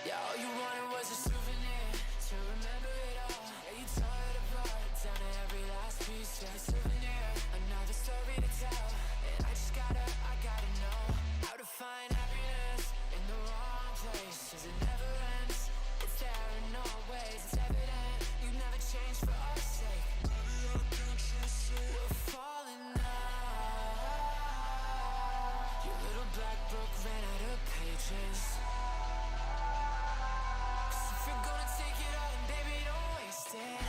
Yeah, all you wanted was a souvenir to remember it all. Yeah, you tore it apart down to every last piece. Yeah, a souvenir, another story to tell. And I gotta know how to find happiness in the wrong place. 'Cause it never ends, it's there in no ways. It's evident you never change for our sake. We're falling now. Your little black book ran out of pages. 'Cause if you're gonna take it all, then baby, don't waste it.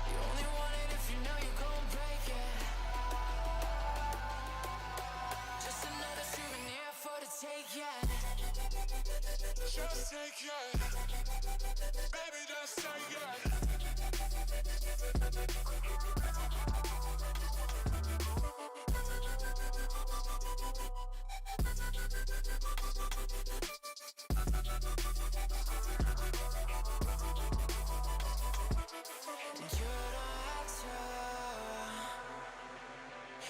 You only want it if you know you're gonna break it. Just another souvenir for the take, yeah. Just take it. Baby, just take it.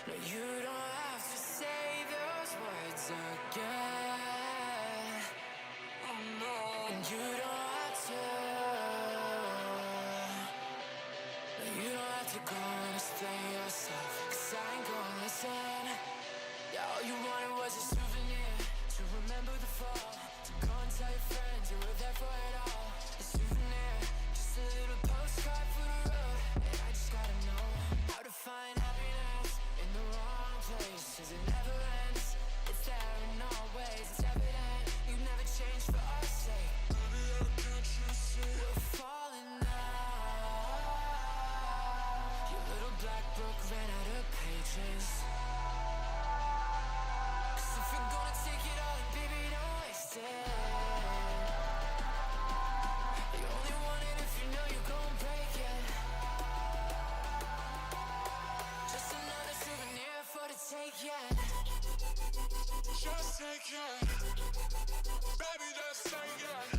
No, you don't have to say those words again. Oh no. And you don't have to. No, you don't have to go and explain yourself. 'Cause I ain't gonna listen. Yeah, all you wanted was a souvenir to remember the fall. To go and tell your friends you were there for it all. A souvenir, just a little postcard for the road. And I just gotta know how to find happiness in the wrong place. 'Cause it never ends, it's there in all ways. It's evident you never change for our sake. We're falling now. Your little black book ran out of pages. 'Cause if you're gonna take it all, then baby, don't waste it. You only want it if you know you're gonna break it. Just another souvenir for the take, yeah. Just take it. Baby, just take it.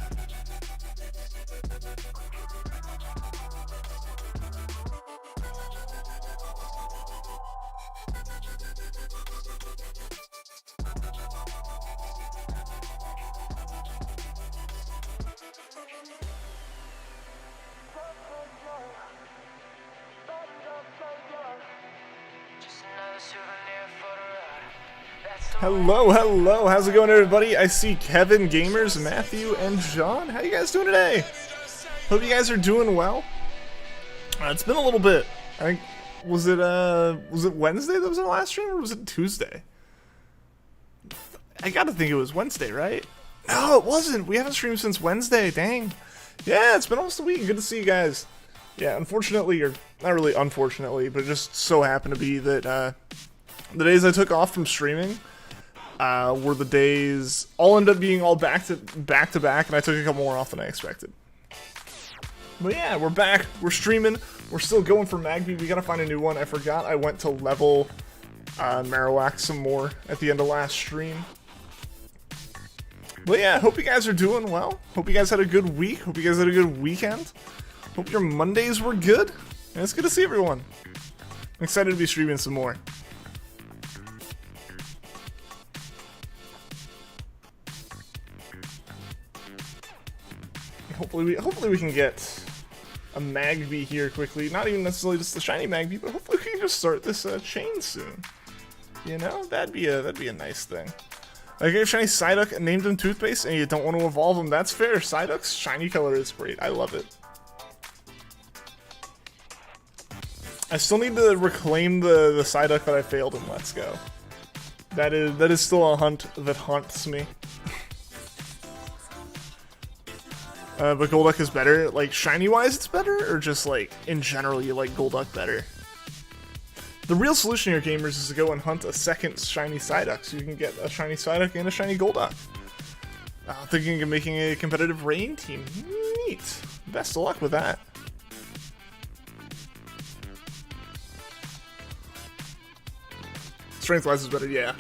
Hello, how's it going, everybody? I see Kevin, Gamers, Matthew, and John. How you guys doing today? Hope you guys are doing well. It's been a little bit. I think was it Wednesday that was in the last stream, or was it Tuesday? I gotta think it was Wednesday, right? No, it wasn't. We haven't streamed since Wednesday. Dang. Yeah, it's been almost a week. Good to see you guys. Yeah, unfortunately, or not really unfortunately, but it just so happened to be that the days I took off from streaming were the days all ended up being all back to back, and I took a couple more off than I expected. But yeah, we're back. We're streaming. We're still going for Magby. We gotta find a new one. I forgot I went to level Marowak some more at the end of last stream. But yeah, hope you guys are doing well. Hope you guys had a good week. Hope you guys had a good weekend. Hope your Mondays were good. And it's good to see everyone. I'm excited to be streaming some more. Hopefully we can get a Magby here quickly. Not even necessarily just the shiny Magby, but hopefully we can just start this chain soon. You know, that'd be a nice thing. Like if shiny Psyduck and named him Toothpaste, and you don't want to evolve him, that's fair. Psyduck's shiny color is great. I love it. I still need to reclaim the Psyduck that I failed in Let's Go. That is still a hunt that haunts me. But Golduck is better. Like, shiny-wise it's better? Or just, like, in general you like Golduck better? The real solution here, gamers, is to go and hunt a second shiny Psyduck, so you can get a shiny Psyduck and a shiny Golduck. Thinking of making a competitive rain team. Neat. Best of luck with that. Strength-wise is better, yeah.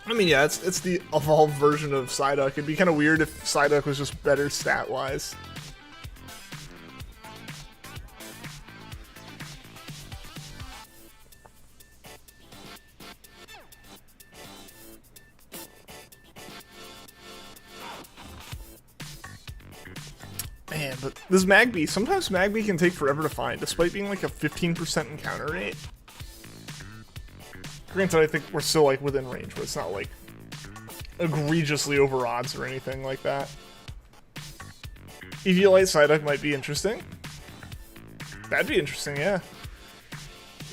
I mean, yeah, it's the evolved version of Psyduck. It'd be kind of weird if Psyduck was just better stat-wise. Man, but this Magby, sometimes Magby can take forever to find, despite being like a 15% encounter rate. Granted, I think we're still like within range, but it's not like egregiously over odds or anything like that. Eviolite Psyduck might be interesting. That'd be interesting, yeah.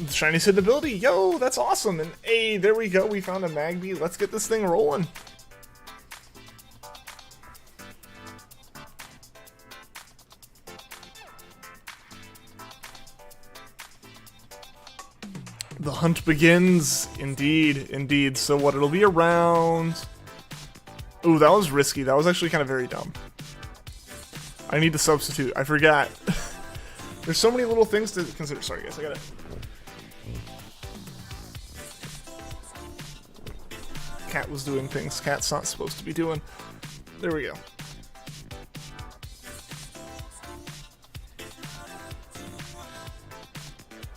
Shiny hidden ability, yo, that's awesome. And hey, there we go, we found a Magby. Let's get this thing rolling. The hunt begins, indeed, indeed. So what, it'll be around... Ooh, that was risky. That was actually kind of very dumb. I need to substitute. I forgot. There's so many little things to consider. Sorry, guys, I gotta... Cat was doing things Cat's not supposed to be doing. There we go.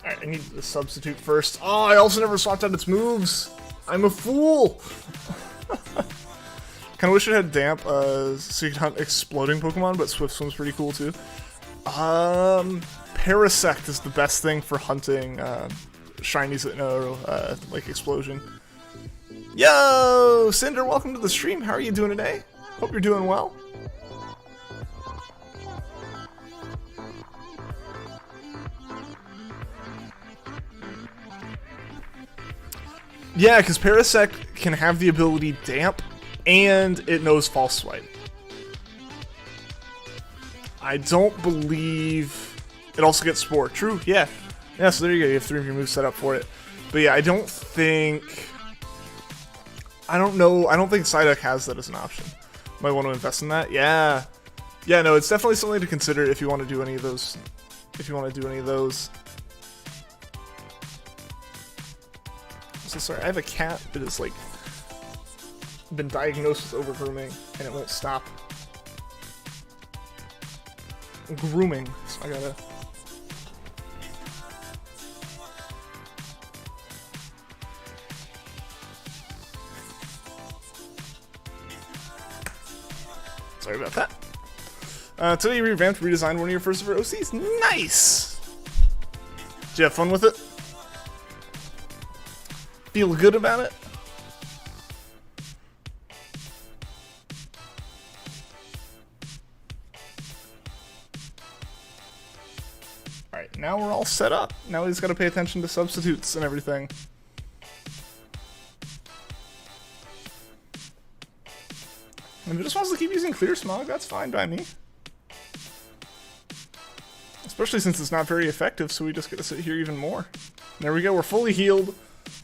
Alright, I need to substitute first. Oh, I also never swapped out its moves. I'm a fool. Kinda wish it had Damp, so you could hunt exploding Pokemon, but Swift Swim's pretty cool too. Parasect is the best thing for hunting shinies that know, like Explosion. Yo, Cinder, welcome to the stream. How are you doing today? Hope you're doing well. Yeah, because Parasect can have the ability Damp, and it knows False Swipe. I don't believe... It also gets Spore. True, yeah. Yeah, so there you go. You have 3 of your moves set up for it. But yeah, I don't think... I don't know. I don't think Psyduck has that as an option. Might want to invest in that. Yeah. Yeah, no, it's definitely something to consider if you want to do any of those. If you want to do any of those. So sorry, I have a cat that is like been diagnosed with over-grooming and it won't stop. Grooming. So I gotta... Sorry about that. Today you revamped, redesigned one of your first ever OCs. Nice! Did you have fun with it? Feel good about it? Alright, now we're all set up. Now we just gotta pay attention to substitutes and everything. If it just wants to keep using Clear Smog, that's fine by me. Especially since it's not very effective, so we just get to sit here even more. There we go, we're fully healed,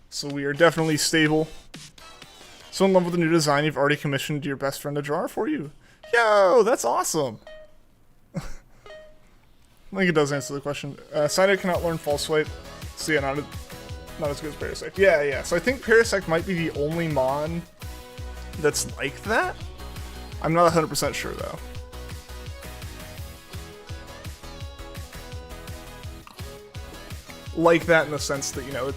so we are definitely stable. So in love with the new design, you've already commissioned your best friend to draw for you. Yo, that's awesome! I think it does answer the question. Psyduck cannot learn False Swipe, so yeah, not as good as Parasect. Yeah, so I think Parasect might be the only Mon that's like that. I'm not 100% sure, though. Like that in the sense that, you know,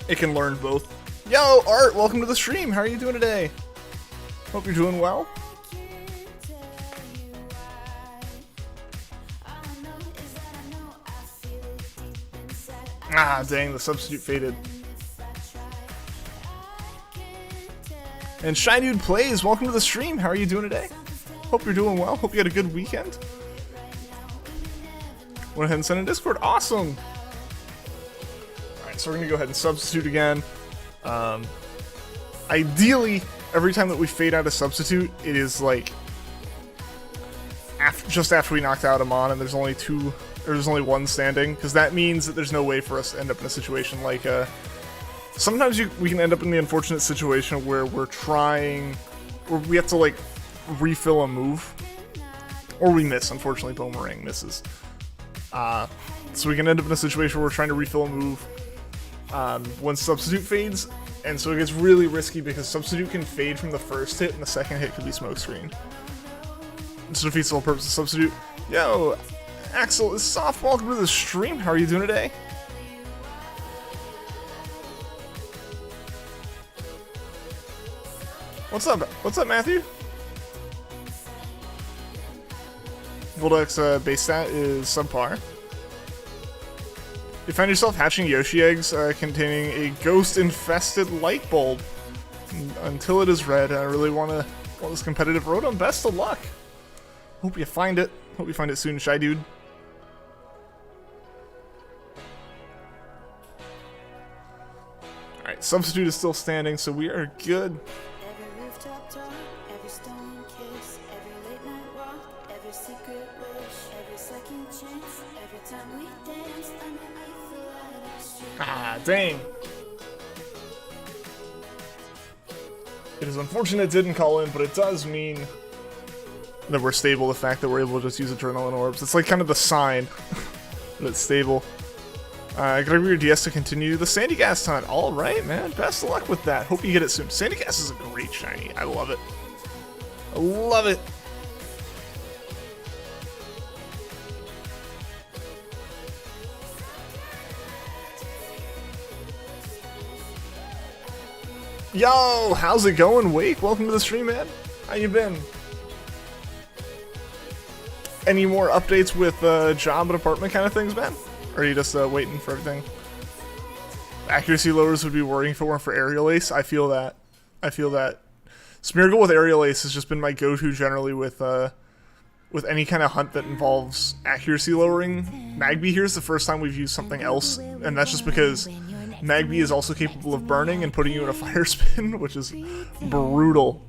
it can learn both. Yo, Art, welcome to the stream. How are you doing today? Hope you're doing well. Ah, dang, the substitute faded. And Shy Dude Plays, welcome to the stream. How are you doing today? Hope you're doing well. Hope you had a good weekend. Went ahead and sent in Discord. Awesome. Alright, so we're going to go ahead and substitute again. Ideally, every time that we fade out a substitute, it is like just after we knocked out a Mon and there's only one standing, because that means that there's no way for us to end up in a situation like sometimes we can end up in the unfortunate situation where we have to like refill a move, or we miss. Unfortunately, Boomerang misses. So we can end up in a situation where we're trying to refill a move when Substitute fades, and so it gets really risky because Substitute can fade from the first hit, and the second hit could be Smokescreen. This defeats the whole purpose of Substitute. Yo, Axel is soft. Welcome to the stream. How are you doing today? What's up? What's up, Matthew? Voldex base stat is subpar. You find yourself hatching Yoshi eggs containing a ghost-infested light bulb. Until it is red, I really want this competitive Rotom. Best of luck. Hope you find it. Hope you find it soon, Shy Dude. Alright, Substitute is still standing, so we are good. Every rooftop talk, every stolen kiss, every late night walk, every secret wish, every second chance, every time we dance underneath the light of street. Ah, dang. It is unfortunate it didn't call in, but it does mean that we're stable. The fact that we're able to just use Adrenaline Orbs. It's like kind of the sign that it's stable. Gotta read your DS to continue the Sandy Gas hunt. Alright, man. Best of luck with that. Hope you get it soon. Sandy Gas is a great shiny. I love it. I love it. Yo, how's it going, Wake? Welcome to the stream, man. How you been? Any more updates with job and apartment kind of things, man? Or are you just waiting for everything? Accuracy lowers would be worrying if it weren't for Aerial Ace. I feel that. I feel that. Smeargle with Aerial Ace has just been my go-to generally with any kind of hunt that involves accuracy lowering. Magby here is the first time we've used something else, and that's just because Magby is also capable of burning and putting you in a fire spin, which is brutal.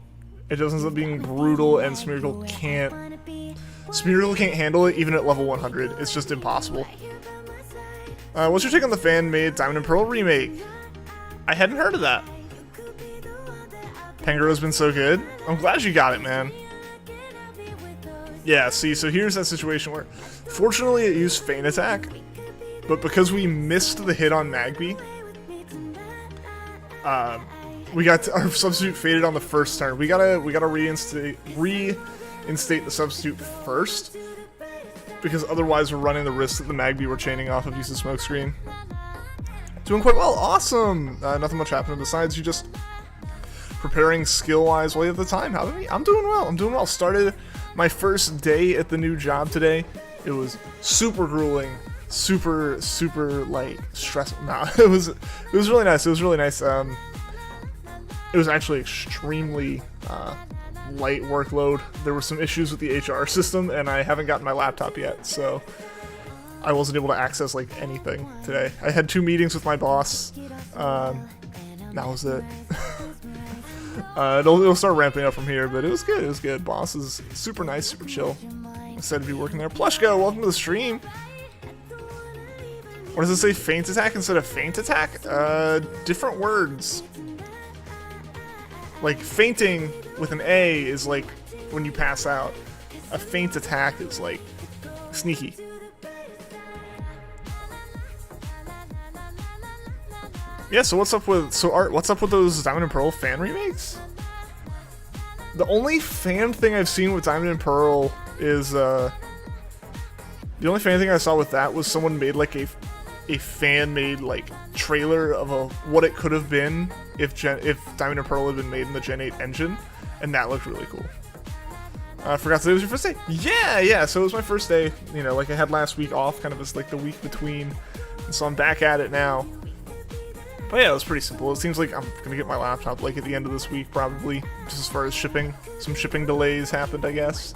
It just ends up being brutal, and Smeargle can't handle it even at level 100. It's just impossible. What's your take on the fan-made Diamond and Pearl remake? I hadn't heard of that. Penguro's been so good. I'm glad you got it, man. Yeah, see, so here's that situation where, fortunately it used Feint Attack, but because we missed the hit on Magby, we got our substitute faded on the first turn. We gotta reinstate the substitute first, because otherwise we're running the risk that the Magby we're chaining off of uses smokescreen. Doing quite well, awesome! Nothing much happened besides you just preparing skill-wise while you have the time. How did I'm doing well, Started my first day at the new job today. It was super grueling, super like stressful. Nah, it was really nice. It was actually extremely light workload. There were some issues with the HR system, and I haven't gotten my laptop yet, so I wasn't able to access like anything today. I had 2 meetings with my boss. That was it. It'll start ramping up from here, but it was good. It was good. Boss is super nice, super chill. Excited to be working there. Plushko, welcome to the stream. What does it say? Feint Attack instead of Feint Attack? Different words. Like fainting with an A is like when you pass out. A feint attack is like sneaky. Yeah, so what's up with Art? What's up with those Diamond and Pearl fan remakes? The only fan thing I've seen with Diamond and Pearl is the only fan thing I saw with that was someone made like a fan-made like trailer of what it could have been if Diamond and Pearl had been made in the Gen 8 engine, and that looked really cool. I forgot today was your first day. Yeah. So it was my first day. You know, like I had last week off, kind of as like the week between, and so I'm back at it now. But yeah, it was pretty simple. It seems like I'm gonna get my laptop like at the end of this week, probably, just as far as shipping. Some shipping delays happened, I guess.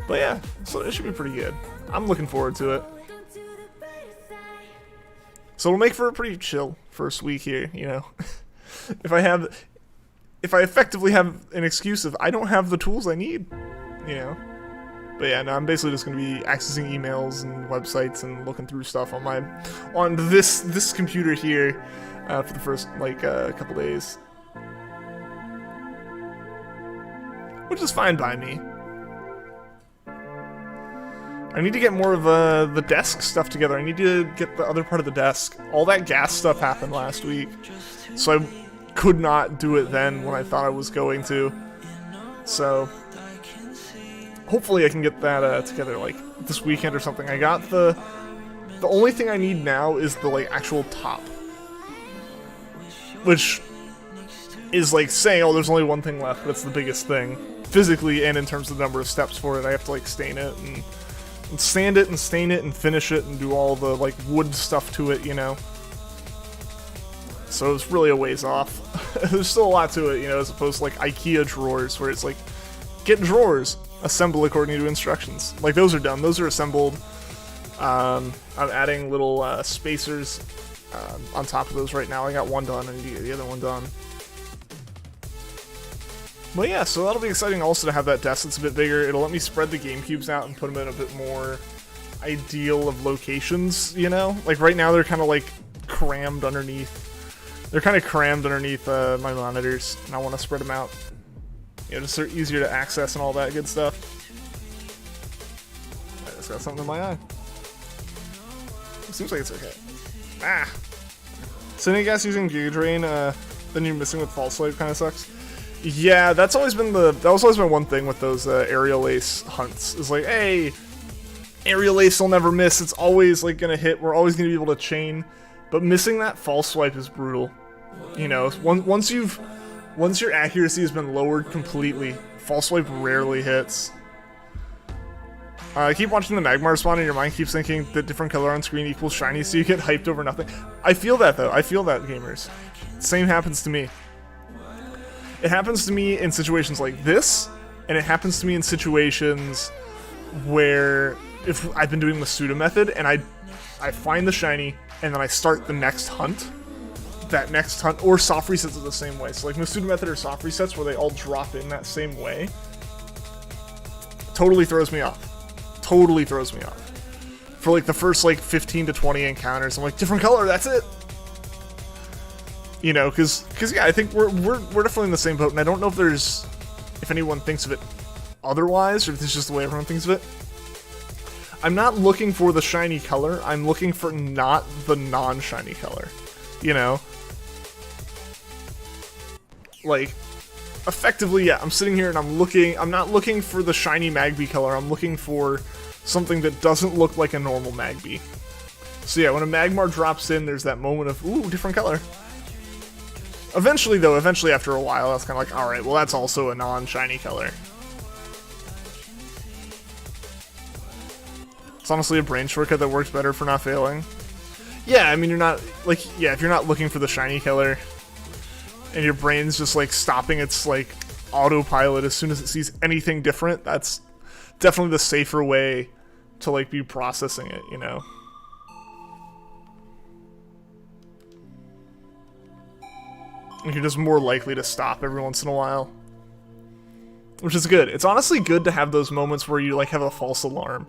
But yeah, so it should be pretty good. I'm looking forward to it. So it'll make for a pretty chill first week here, you know. If I effectively have an excuse of I don't have the tools I need, you know. But yeah, no, I'm basically just gonna be accessing emails and websites and looking through stuff on this computer here for the first like couple days, which is fine by me. I need to get more of the desk stuff together. I need to get the other part of the desk. All that gas stuff happened last week, so I could not do it then when I thought I was going to. So hopefully I can get that together like this weekend or something. I got the only thing I need now is the like actual top, which is like saying, oh, there's only one thing left, but it's the biggest thing. Physically and in terms of the number of steps for it, I have to like stain it and sand it and stain it and finish it and do all the like wood stuff to it, you know. So it's really a ways off. There's still a lot to it, you know, as opposed to like IKEA drawers where it's like, get drawers, assemble according to instructions. Like those are done, those are assembled. I'm adding little spacers on top of those right now. I got one done, I need to get the other one done. But yeah, so that'll be exciting also to have that desk that's a bit bigger. It'll let me spread the game cubes out and put them in a bit more ideal of locations, you know? Like right now they're kind of like crammed underneath. They're kind of crammed underneath my monitors, and I want to spread them out. You know, just so they're easier to access and all that good stuff. I just got something in my eye. It seems like it's okay. Ah! So any guys using Giga Drain, then you're missing with False Swipe kind of sucks. Yeah, that's always been one thing with those aerial ace hunts. Is like, hey, aerial ace will never miss. It's always like gonna hit. We're always gonna be able to chain, but missing that false swipe is brutal. You know, once your accuracy has been lowered completely, false swipe rarely hits. Keep watching the magma respawn and your mind keeps thinking that different color on screen equals shiny, so you get hyped over nothing. I feel that though. I feel that, gamers. Same happens to me. It happens to me in situations like this, and it happens to me in situations where if I've been doing the pseudo method and I find the shiny and then I start the next hunt. That next hunt, or soft resets are the same way. So like Masuda method or soft resets where they all drop in that same way, totally throws me off. Totally throws me off. For like the first like 15 to 20 encounters, I'm like, different color, that's it. You know, cause yeah, I think we're definitely in the same boat, and I don't know if anyone thinks of it otherwise, or if this is just the way everyone thinks of it. I'm not looking for the shiny color, I'm looking for not the non-shiny color. You know? Like, effectively, yeah, I'm sitting here and I'm not looking for the shiny Magby color, I'm looking for something that doesn't look like a normal Magby. So yeah, when a Magmar drops in, there's that moment of, ooh, different color. Eventually after a while, that's kind of like, alright, well that's also a non-shiny color. It's honestly a brain shortcut that works better for not failing. Yeah, I mean, you're not, like, yeah, if you're not looking for the shiny color, and your brain's just, like, stopping its, like, autopilot as soon as it sees anything different, that's definitely the safer way to, like, be processing it, you know? Like, you're just more likely to stop every once in a while. Which is good. It's honestly good to have those moments where you, like, have a false alarm.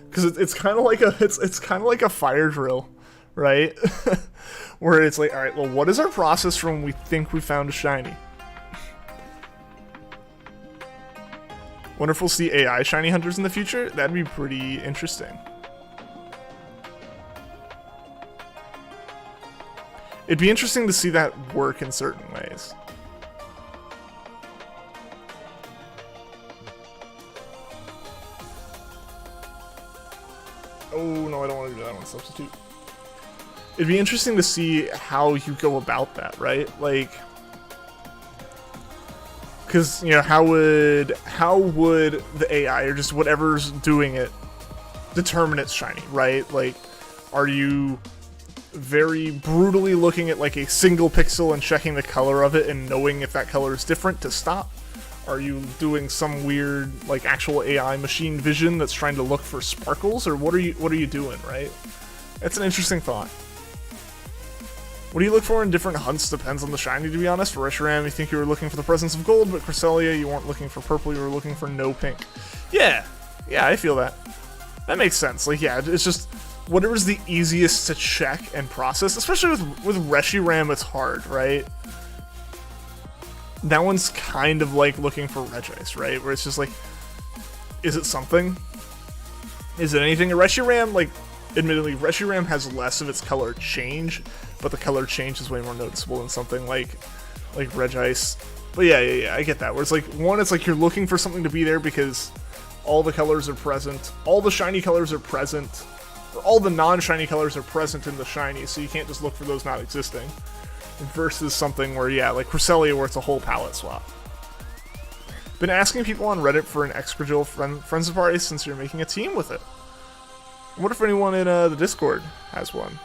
Because it's kind of like it's kind of like a fire drill. Right? Where it's like, alright, well, what is our process from when we think we found a shiny? Wonder if we'll see AI shiny hunters in the future? That'd be pretty interesting. It'd be interesting to see that work in certain ways. Oh, no, I don't want to do that one. Substitute. It'd be interesting to see how you go about that, right? Like, because, you know, how would the AI or just whatever's doing it determine it's shiny, right? Like, are you very brutally looking at like a single pixel and checking the color of it and knowing if that color is different to stop? Are you doing some weird like actual AI machine vision that's trying to look for sparkles, or what are you doing, right? That's an interesting thought. What do you look for in different hunts depends on the shiny, to be honest. For Reshiram, you think you were looking for the presence of gold, but Cresselia, you weren't looking for purple, you were looking for no pink. Yeah, I feel that. That makes sense. Like, yeah, it's just whatever's the easiest to check and process, especially with Reshiram, it's hard, right? That one's kind of like looking for Regice, right? Where it's just like, is it something? Is it anything? Reshiram, like, admittedly, Reshiram has less of its color change, but the color change is way more noticeable than something like Regice. But yeah, I get that. Where it's like, one, it's like you're looking for something to be there because all the colors are present, all the shiny colors are present, or all the non-shiny colors are present in the shiny, so you can't just look for those not existing. versus something where, yeah, like Cresselia, where it's a whole palette swap. Been asking people on Reddit for an Excragil friends party since you're making a team with it. What if anyone in the Discord has one?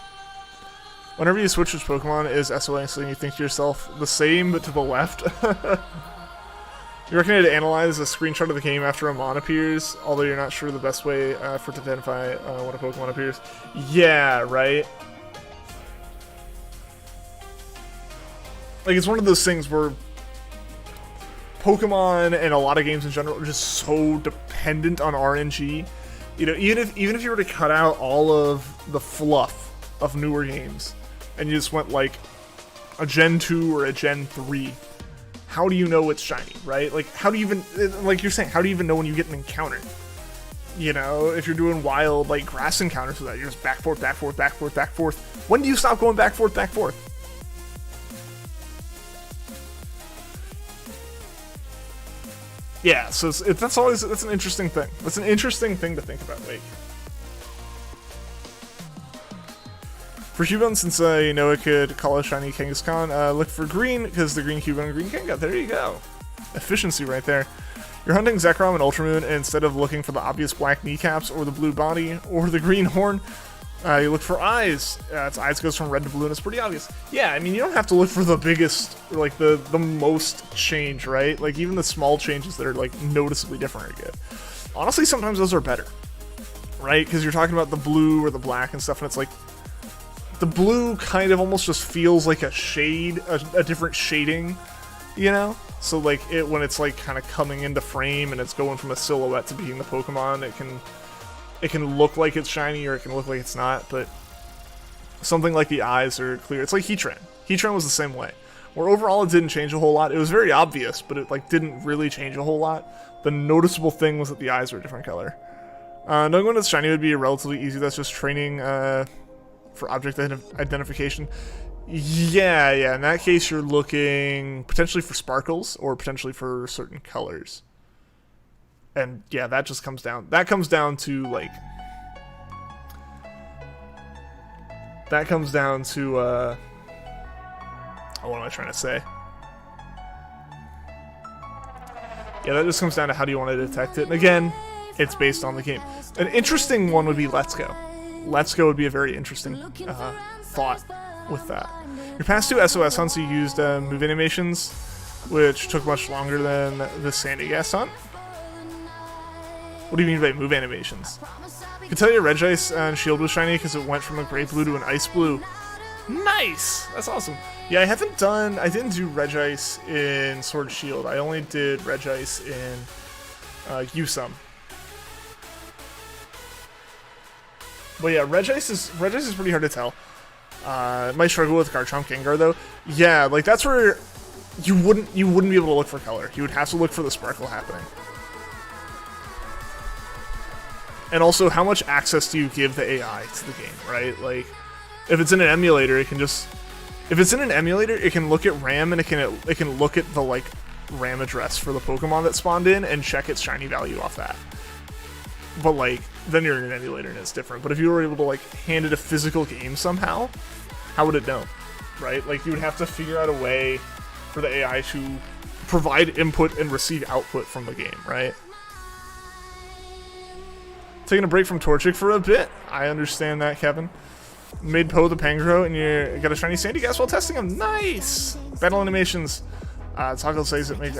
Whenever you switch which Pokemon is SOS, and you think to yourself, the same but to the left. You recommend to analyze a screenshot of the game after a mon appears, although you're not sure the best way for it to identify when a Pokemon appears. Yeah, right? Like, it's one of those things where Pokemon and a lot of games in general are just so dependent on RNG. You know, even if you were to cut out all of the fluff of newer games and you just went like a Gen 2 or a Gen 3, how do you know it's shiny, right? Like, how do you even, like you're saying, how do you even know when you get an encounter? You know, if you're doing wild, like, grass encounters with that, you're just back, forth, back, forth, back, forth, back, forth. When do you stop going back, forth, back, forth? Yeah, so that's an interesting thing. That's an interesting thing to think about, Wake. For Cubone, since you know it could call a shiny Kangaskhan, look for green, because the green Cubone and green Kanga. There you go. Efficiency right there. You're hunting Zekrom and Ultramoon, and instead of looking for the obvious black kneecaps, or the blue body, or the green horn, you look for eyes. Its eyes goes from red to blue, and it's pretty obvious. Yeah, I mean, you don't have to look for the biggest, like, the most change, right? Like, even the small changes that are, like, noticeably different are good. Honestly, sometimes those are better, right? Because you're talking about the blue or the black and stuff, and it's like, the blue kind of almost just feels like a shade, a different shading, you know? So, like, when it's, like, kind of coming into frame and it's going from a silhouette to being the Pokemon, it can look like it's shiny or it can look like it's not, but something like the eyes are clear. It's like Heatran. Heatran was the same way, where overall it didn't change a whole lot. It was very obvious, but it, like, didn't really change a whole lot. The noticeable thing was that the eyes were a different color. Knowing when it's shiny would be relatively easy. That's just training for object identification. Yeah, in that case you're looking potentially for sparkles or potentially for certain colors. And yeah, that comes down to like, what am I trying to say? Yeah, that just comes down to how do you want to detect it. And again, it's based on the game. An interesting one would be Let's Go. Let's Go would be a very interesting thought with that. Your past two SOS hunts you used move animations, which took much longer than the Sandygast hunt. What do you mean by move animations? I can tell you Regice and Shield was shiny because it went from a gray blue to an ice blue. Nice! That's awesome. Yeah, I didn't do Regice in Sword Shield. I only did Regice in Usum. But yeah, Regice is pretty hard to tell. It might struggle with Garchomp Gengar though. Yeah, like that's where you wouldn't be able to look for color. You would have to look for the sparkle happening. And also, how much access do you give the AI to the game, right? Like, if it's in an emulator, it can look at RAM and it can look at the, like, RAM address for the Pokemon that spawned in and check its shiny value off that. But, like, then you're in an emulator and it's different. But if you were able to, like, hand it a physical game somehow, how would it know, right? Like, you would have to figure out a way for the AI to provide input and receive output from the game, right? Taking a break from Torchic for a bit. I understand that, Kevin. Made Poe the Pangro, and you got a shiny Sandygast while testing him. Nice! Battle animations. Taco says it makes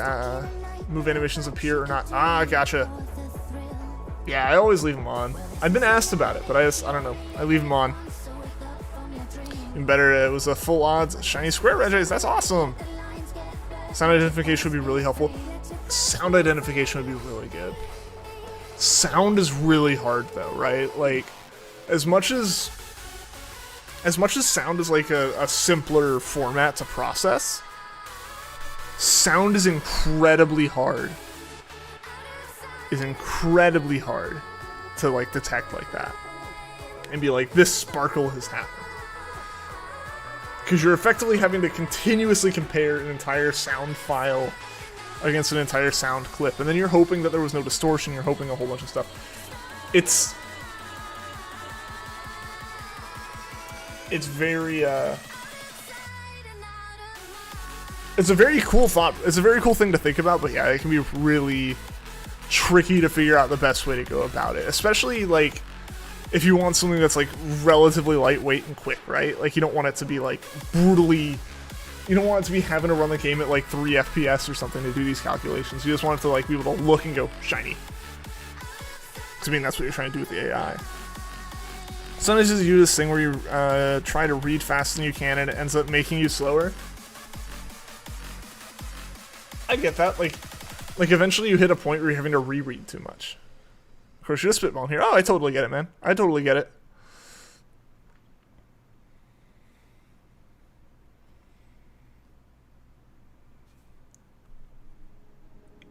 move animations appear or not. Ah, gotcha. Yeah, I always leave them on. I've been asked about it, but I don't know. I leave them on. Even better, it was a full odds shiny square Regice. That's awesome. Sound identification would be really helpful. Sound identification would be really good. Sound is really hard though, right? Like, as much as sound is like a simpler format to process, sound is incredibly hard. Is incredibly hard to like detect like that. And be like, this sparkle has happened. Because you're effectively having to continuously compare an entire sound file against an entire sound clip, and then you're hoping that there was no distortion, you're hoping a whole bunch of stuff. It's very It's a very cool thought. It's a very cool thing to think about, but yeah, it can be really tricky to figure out the best way to go about it. Especially, like, if you want something that's, like, relatively lightweight and quick, right? Like, you don't want it to be, like, brutally... You don't want it to be having to run the game at, like, 3 FPS or something to do these calculations. You just want it to, like, be able to look and go, shiny. Because, I mean, that's what you're trying to do with the AI. Sometimes you do this thing where you try to read faster than you can, and it ends up making you slower. I get that. Like eventually you hit a point where you're having to reread too much. Of course, you're just spitballing here. Oh, I totally get it, man. I totally get it.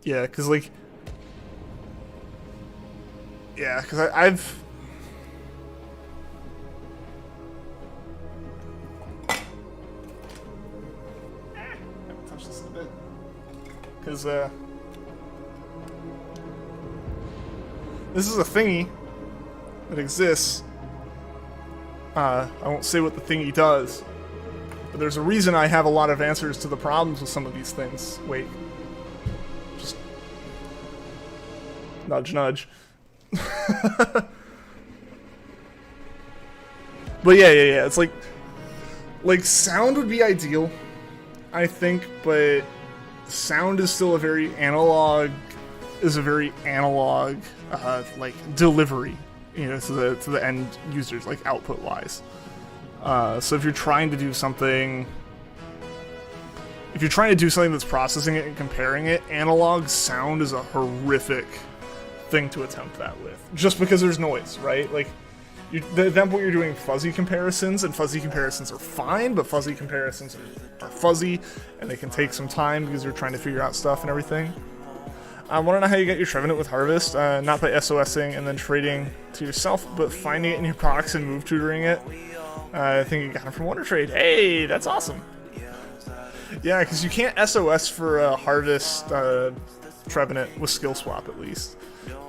Yeah, because, like... Yeah, because I've... touch this a bit. Because, this is a thingy that exists. I won't say what the thingy does, but there's a reason I have a lot of answers to the problems with some of these things. Wait. Just... Nudge, nudge. But yeah. It's like sound would be ideal, I think, but sound is still a very analog like delivery, you know, to the end users, like output wise. So if you're trying to do something that's processing it and comparing it, analog sound is a horrific thing to attempt that with, just because there's noise, right? Like, at that point you're doing fuzzy comparisons, and fuzzy comparisons are fine, but fuzzy comparisons are fuzzy, and they can take some time because you're trying to figure out stuff and everything. I want to know how you get your Trevenant with Harvest, not by SOSing and then trading to yourself, but finding it in your box and move tutoring it. I think you got it from Wonder Trade. Hey, that's awesome. Yeah, because you can't SOS for Harvest Trevenant with Skill Swap, at least.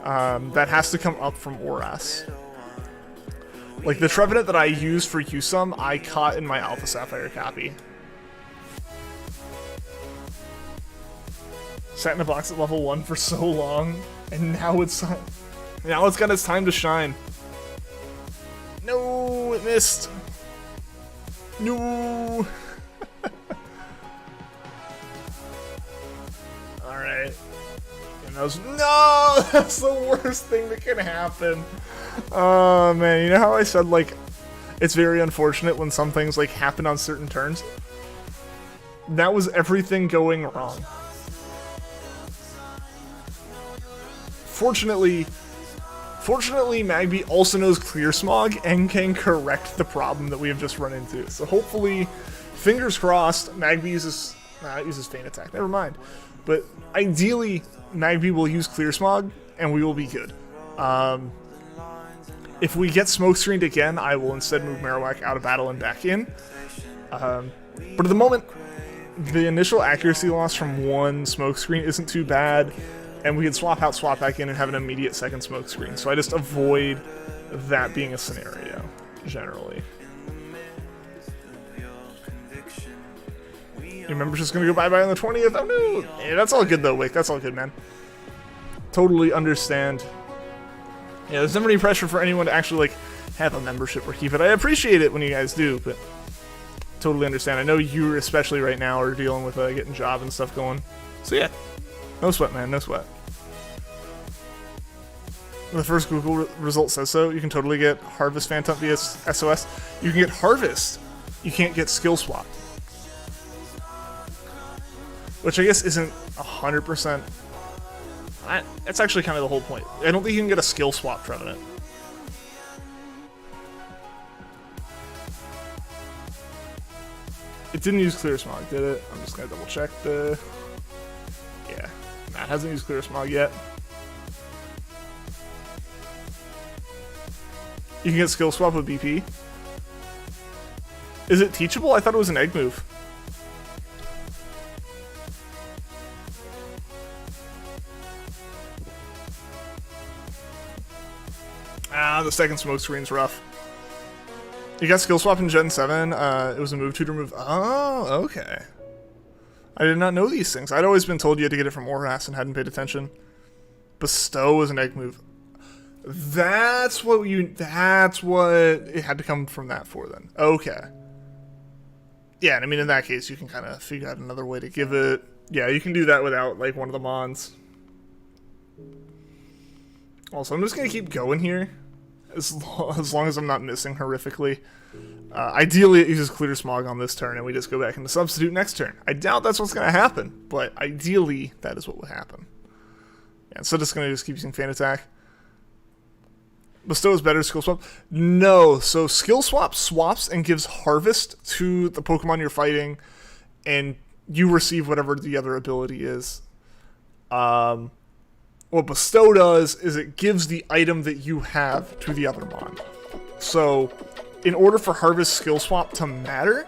That has to come up from ORAS. Like, the Trevenant that I use for USUM, I caught in my Alpha Sapphire copy. Sat in a box at level 1 for so long, and now it's got its time to shine. No, it missed. No. Alright. And that's the worst thing that can happen. Oh man, you know how I said, like, it's very unfortunate when some things, like, happen on certain turns? That was everything going wrong. Fortunately, Magby also knows Clear Smog and can correct the problem that we have just run into. So hopefully, fingers crossed, Magby uses... Nah, it uses Feint Attack. Never mind. But ideally, Magby will use Clear Smog, and we will be good. If we get smokescreened again, I will instead move Marowak out of battle and back in. But at the moment, the initial accuracy loss from one smokescreen isn't too bad, and we can swap out, swap back in, and have an immediate second smokescreen. So I just avoid that being a scenario, generally. Your membership's gonna go bye-bye on the 20th? Oh no! Yeah, that's all good though, Wick. That's all good, man. Totally understand. Yeah, there's never any pressure for anyone to actually, like, have a membership or keep it. I appreciate it when you guys do, but totally understand. I know you, especially right now, are dealing with getting job and stuff going. So yeah, no sweat, man, no sweat. The first Google result says so. You can totally get Harvest Phantom via SOS. You can get Harvest. You can't get Skill Swap. Which I guess isn't 100%. That's actually kind of the whole point. I don't think you can get a Skill Swap Trevenant. It didn't use Clear Smog, did it? I'm just gonna double check the... Yeah, Matt hasn't used Clear Smog yet. You can get Skill Swap with BP. Is it teachable? I thought it was an egg move. Ah, the second smoke screen's rough. You got Skill Swap in Gen 7. It was a move tutor move. Oh, okay. I did not know these things. I'd always been told you had to get it from Oras and hadn't paid attention. Bestow is an egg move. That's what it had to come from that for then. Okay. Yeah, and I mean, in that case, you can kind of figure out another way to give it. Yeah, you can do that without, like, one of the mons. Also, I'm just going to keep going here. As long as I'm not missing horrifically. Ideally, it uses Clear Smog on this turn, and we just go back into Substitute next turn. I doubt that's what's going to happen, but ideally, that is what would happen. Yeah, so just going to just keep using Feint Attack. Bestow is better skill swap? No, so skill swap swaps and gives Harvest to the Pokemon you're fighting, and you receive whatever the other ability is. What Bestow does is it gives the item that you have to the other mon. So, in order for Harvest skill swap to matter,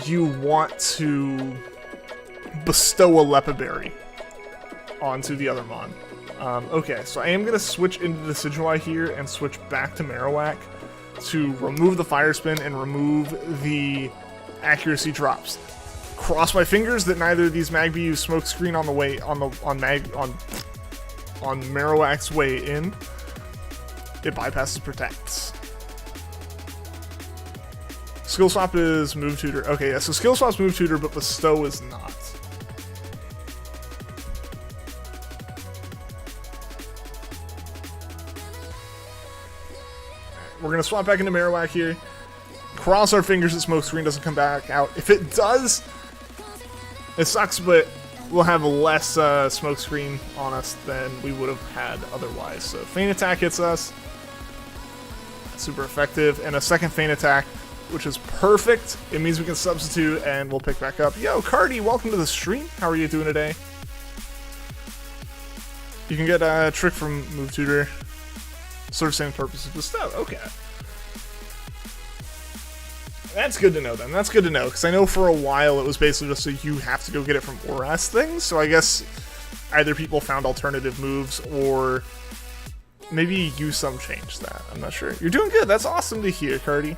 you want to bestow a Lepa Berry onto the other mon. Okay, so I am going to switch into the Decidueye here and switch back to Marowak to remove the Fire Spin and remove the accuracy drops. Cross my fingers that neither of these Magby use Smokescreen on the way on Marowak's way in. It bypasses Protects. Skill Swap is Move Tutor. Okay, yeah, so Skill Swap's Move Tutor, but Bestow is not. We're going to swap back into Marowak here. Cross our fingers that Smokescreen doesn't come back out. If it does, it sucks, but we'll have less Smokescreen on us than we would have had otherwise. So Feint Attack hits us. Super effective. And a second Feint Attack, which is perfect. It means we can substitute and we'll pick back up. Yo, Cardi, welcome to the stream. How are you doing today? You can get a trick from Move Tutor. Sort of same purpose as Bestow. Okay. That's good to know then. That's good to know, because I know for a while it was basically just so you have to go get it from Oras things, so I guess either people found alternative moves or maybe you some changed that. I'm not sure. You're doing good. That's awesome to hear, Cardi.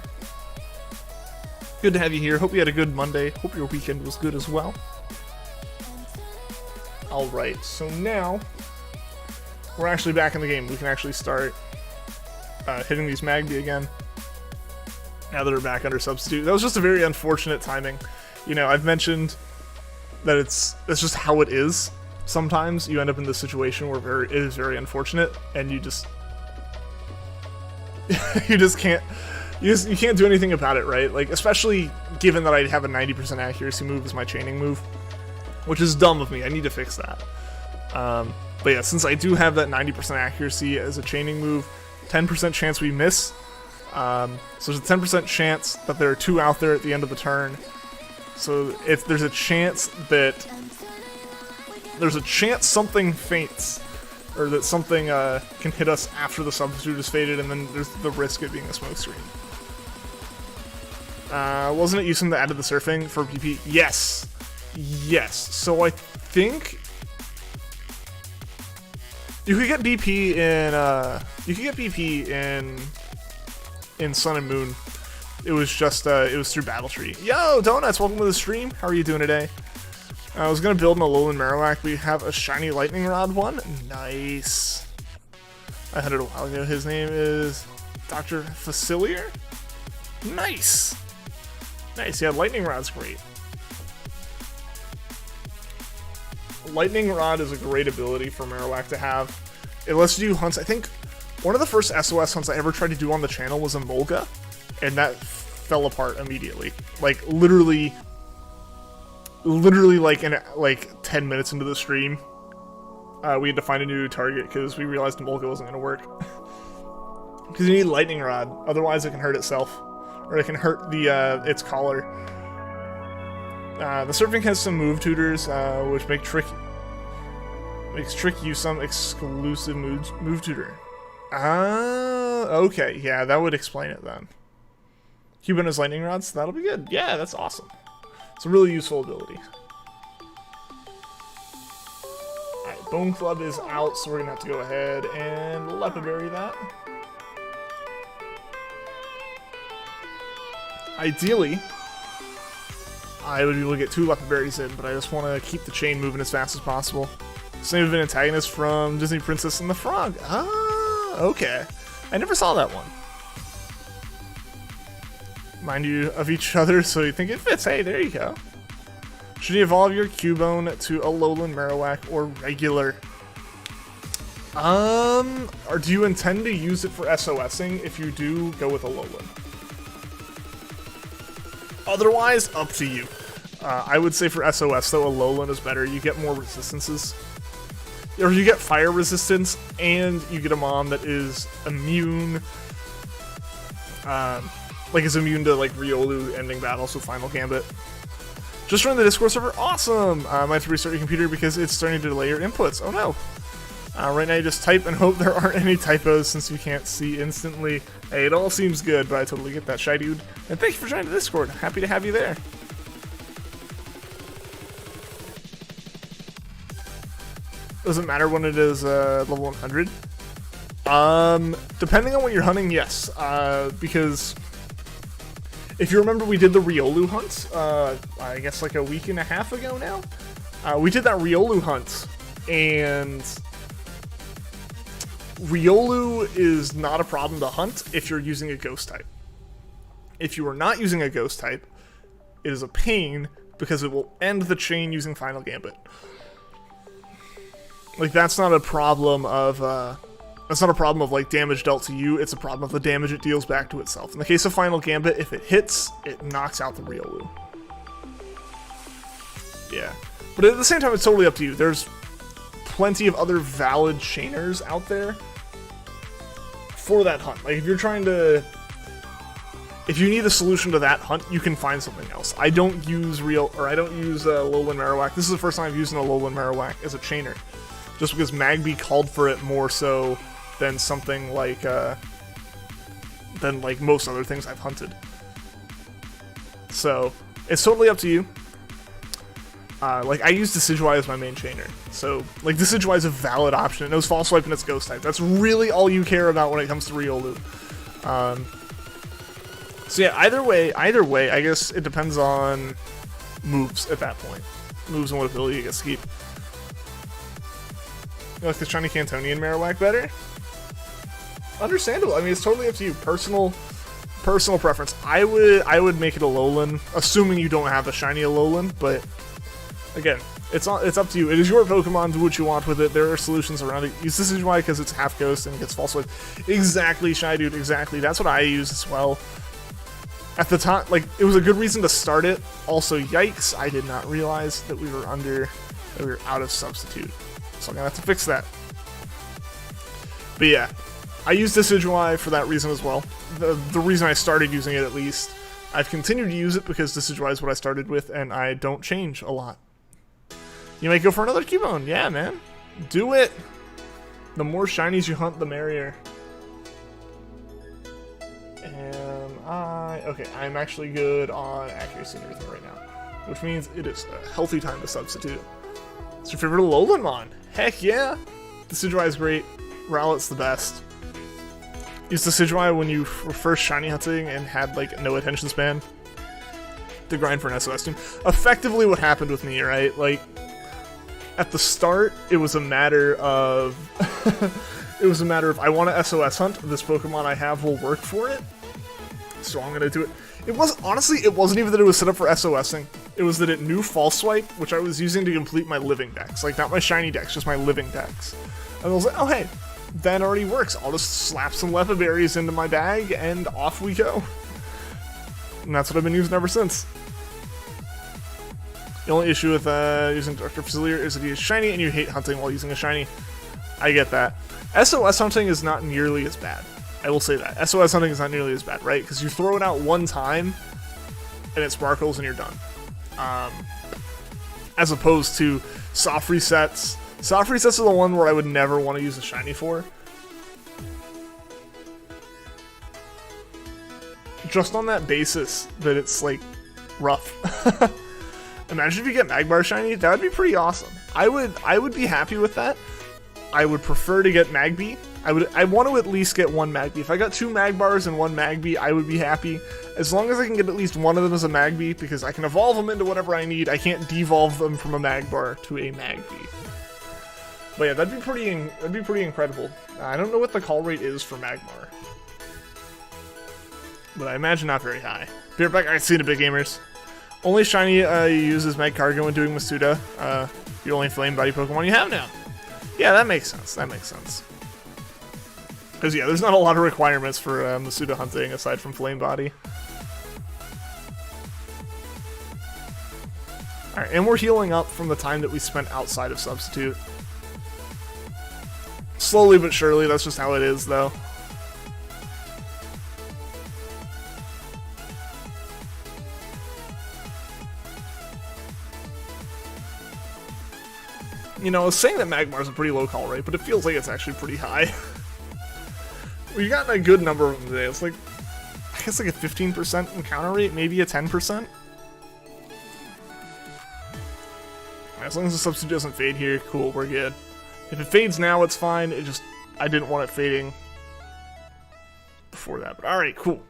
Good to have you here. Hope you had a good Monday. Hope your weekend was good as well. Alright, so now we're actually back in the game. We can actually start hitting these Magby again. Now that we're back under Substitute. That was just a very unfortunate timing. You know, I've mentioned that it's just how it is. Sometimes you end up in this situation where it is very unfortunate, and you just can't do anything about it, right? Like, especially given that I have a 90% accuracy move as my chaining move, which is dumb of me. I need to fix that. But yeah, since I do have that 90% accuracy as a chaining move, 10% chance we miss. So there's a 10% chance that there are two out there at the end of the turn. So if there's a chance something faints, or that something can hit us after the substitute is faded, and then there's the risk of being a Smokescreen. Wasn't it using the added the surfing for BP? Yes. Yes. So I think you could get BP in Sun and Moon. It was just it was through Battle Tree. Yo, Donuts, welcome to the stream. How are you doing today? I was gonna build an Alolan Marowak. We have a shiny Lightning Rod one. Nice. I had it a while ago. His name is Dr. Facilier. Nice. Nice. Yeah, Lightning Rod's great. Lightning Rod is a great ability for Marowak to have. It lets you do hunts. I think one of the first SOS hunts I ever tried to do on the channel was a Molga, and that fell apart immediately. Like literally like 10 minutes into the stream, we had to find a new target because we realized Molga wasn't going to work. Because you need Lightning Rod, otherwise it can hurt itself, or it can hurt the its collar. The Surfing has some move tutors, which makes Trick use some exclusive move tutor. Okay, yeah, that would explain it then. Cuban has Lightning Rods, that'll be good. Yeah, that's awesome. It's a really useful ability. Alright, Bone Club is out, so we're gonna have to go ahead and Lepa Berry that. I would be able to get 2 leopard berries in, but I just want to keep the chain moving as fast as possible. Same of an antagonist from Disney Princess and the Frog. Ah, okay. I never saw that one. Mind you of each other, so you think it fits. Hey, there you go. Should you evolve your Cubone to a Alolan Marowak or regular? Or do you intend to use it for SOSing? If you do, go with Alolan. Otherwise, up to you. I would say for SOS, though, Alolan is better. You get more resistances. Or you get fire resistance, and you get a Mon that is immune. Like, is immune to, like, Riolu ending battles with Final Gambit. Just joined the Discord server. Awesome! I might have to restart your computer because it's starting to delay your inputs. Oh no. Right now you just type and hope there aren't any typos since you can't see instantly. Hey, it all seems good, but I totally get that, Shy Dude. And thank you for joining the Discord. Happy to have you there. Does it matter when it is level 100? Depending on what you're hunting, yes. Because if you remember, we did the Riolu hunt, I guess like a week and a half ago now. We did that Riolu hunt, and Riolu is not a problem to hunt if you're using a ghost type. If you are not using a ghost type, it is a pain because it will end the chain using Final Gambit. Like, that's not a problem of like damage dealt to you, it's a problem of the damage it deals back to itself. In the case of Final Gambit, if it hits, it knocks out the Riolu. Yeah. But at the same time, it's totally up to you. There's plenty of other valid chainers out there for that hunt. Like, if you're trying to... If you need a solution to that hunt, you can find something else. I don't use Alolan Marowak. This is the first time I've used an Alolan Marowak as a chainer. Just because Magby called for it more so than something like, most other things I've hunted. So, it's totally up to you. Like, I use Decidueye as my main chainer. So, like, Decidueye is a valid option. It knows False Swipe and it's Ghost type. That's really all you care about when it comes to Riolu. So yeah, either way, I guess it depends on moves at that point. Moves and what ability you get to keep. You like the shiny Cantonian Marowak better? Understandable. I mean, it's totally up to you. Personal preference. I would make it Alolan, assuming you don't have a shiny Alolan, but again, it's up to you. It is your Pokemon, do what you want with it. There are solutions around it. Use this is why, because it's half ghost and it gets False Swipe. Exactly, Shy Dude, exactly. That's what I use as well. At the time, like, it was a good reason to start it. Also, yikes, I did not realize that we were out of substitute. So I'm gonna have to fix that. But yeah, I use Decidueye for that reason as well. The reason I started using it, at least. I've continued to use it because Decidueye is what I started with, and I don't change a lot. You might go for another Cubone. Yeah, man. Do it! The more shinies you hunt, the merrier. Okay, I'm actually good on accuracy and everything right now. Which means it is a healthy time to substitute. It's your favorite Alolan Mon? Heck yeah! Decidueye is great. Rowlet's the best. Use Decidueye when you were first shiny hunting and had, like, no attention span. To grind for an SOS team. Effectively what happened with me, right? Like, at the start, it was a matter of... I want to SOS hunt. This Pokemon I have will work for it. So I'm gonna do it. It wasn't even that it was set up for SOSing. It was that it knew False Swipe, which I was using to complete my living decks. Like, not my shiny decks, just my living decks. And I was like, oh hey, that already works. I'll just slap some Lepa Berries into my bag, and off we go. And that's what I've been using ever since. The only issue with using Dr. Facilier is that he is shiny, and you hate hunting while using a shiny. I get that. SOS hunting is not nearly as bad. I will say that. SOS hunting is not nearly as bad, right? Because you throw it out one time, and it sparkles and you're done. As opposed to soft resets. Soft resets are the one where I would never want to use a shiny for. Just on that basis that it's, like, rough. Imagine if you get Magmar shiny, that would be pretty awesome. I would be happy with that. I would prefer to get Magby. I want to at least get one Magby. If I got 2 Magbars and 1 Magby, I would be happy. As long as I can get at least one of them as a Magby, because I can evolve them into whatever I need. I can't devolve them from a Magbar to a Magby. But yeah, that'd be pretty incredible. I don't know what the call rate is for Magmar, but I imagine not very high. Be right back. Alright, see you in a bit, gamers. Only shiny you use is Magcargo when doing Masuda. The only flame body Pokemon you have now. Yeah, that makes sense. That makes sense. Because, yeah, there's not a lot of requirements for Masuda hunting aside from flame body. Alright, and we're healing up from the time that we spent outside of Substitute. Slowly but surely, that's just how it is, though. You know, I was saying that Magmar's a pretty low call rate, but it feels like it's actually pretty high. We've gotten a good number of them today. It's like, I guess like a 15% encounter rate, maybe a 10%. As long as the substitute doesn't fade here, cool, we're good. If it fades now, it's fine. It just, I didn't want it fading before that. But alright, cool.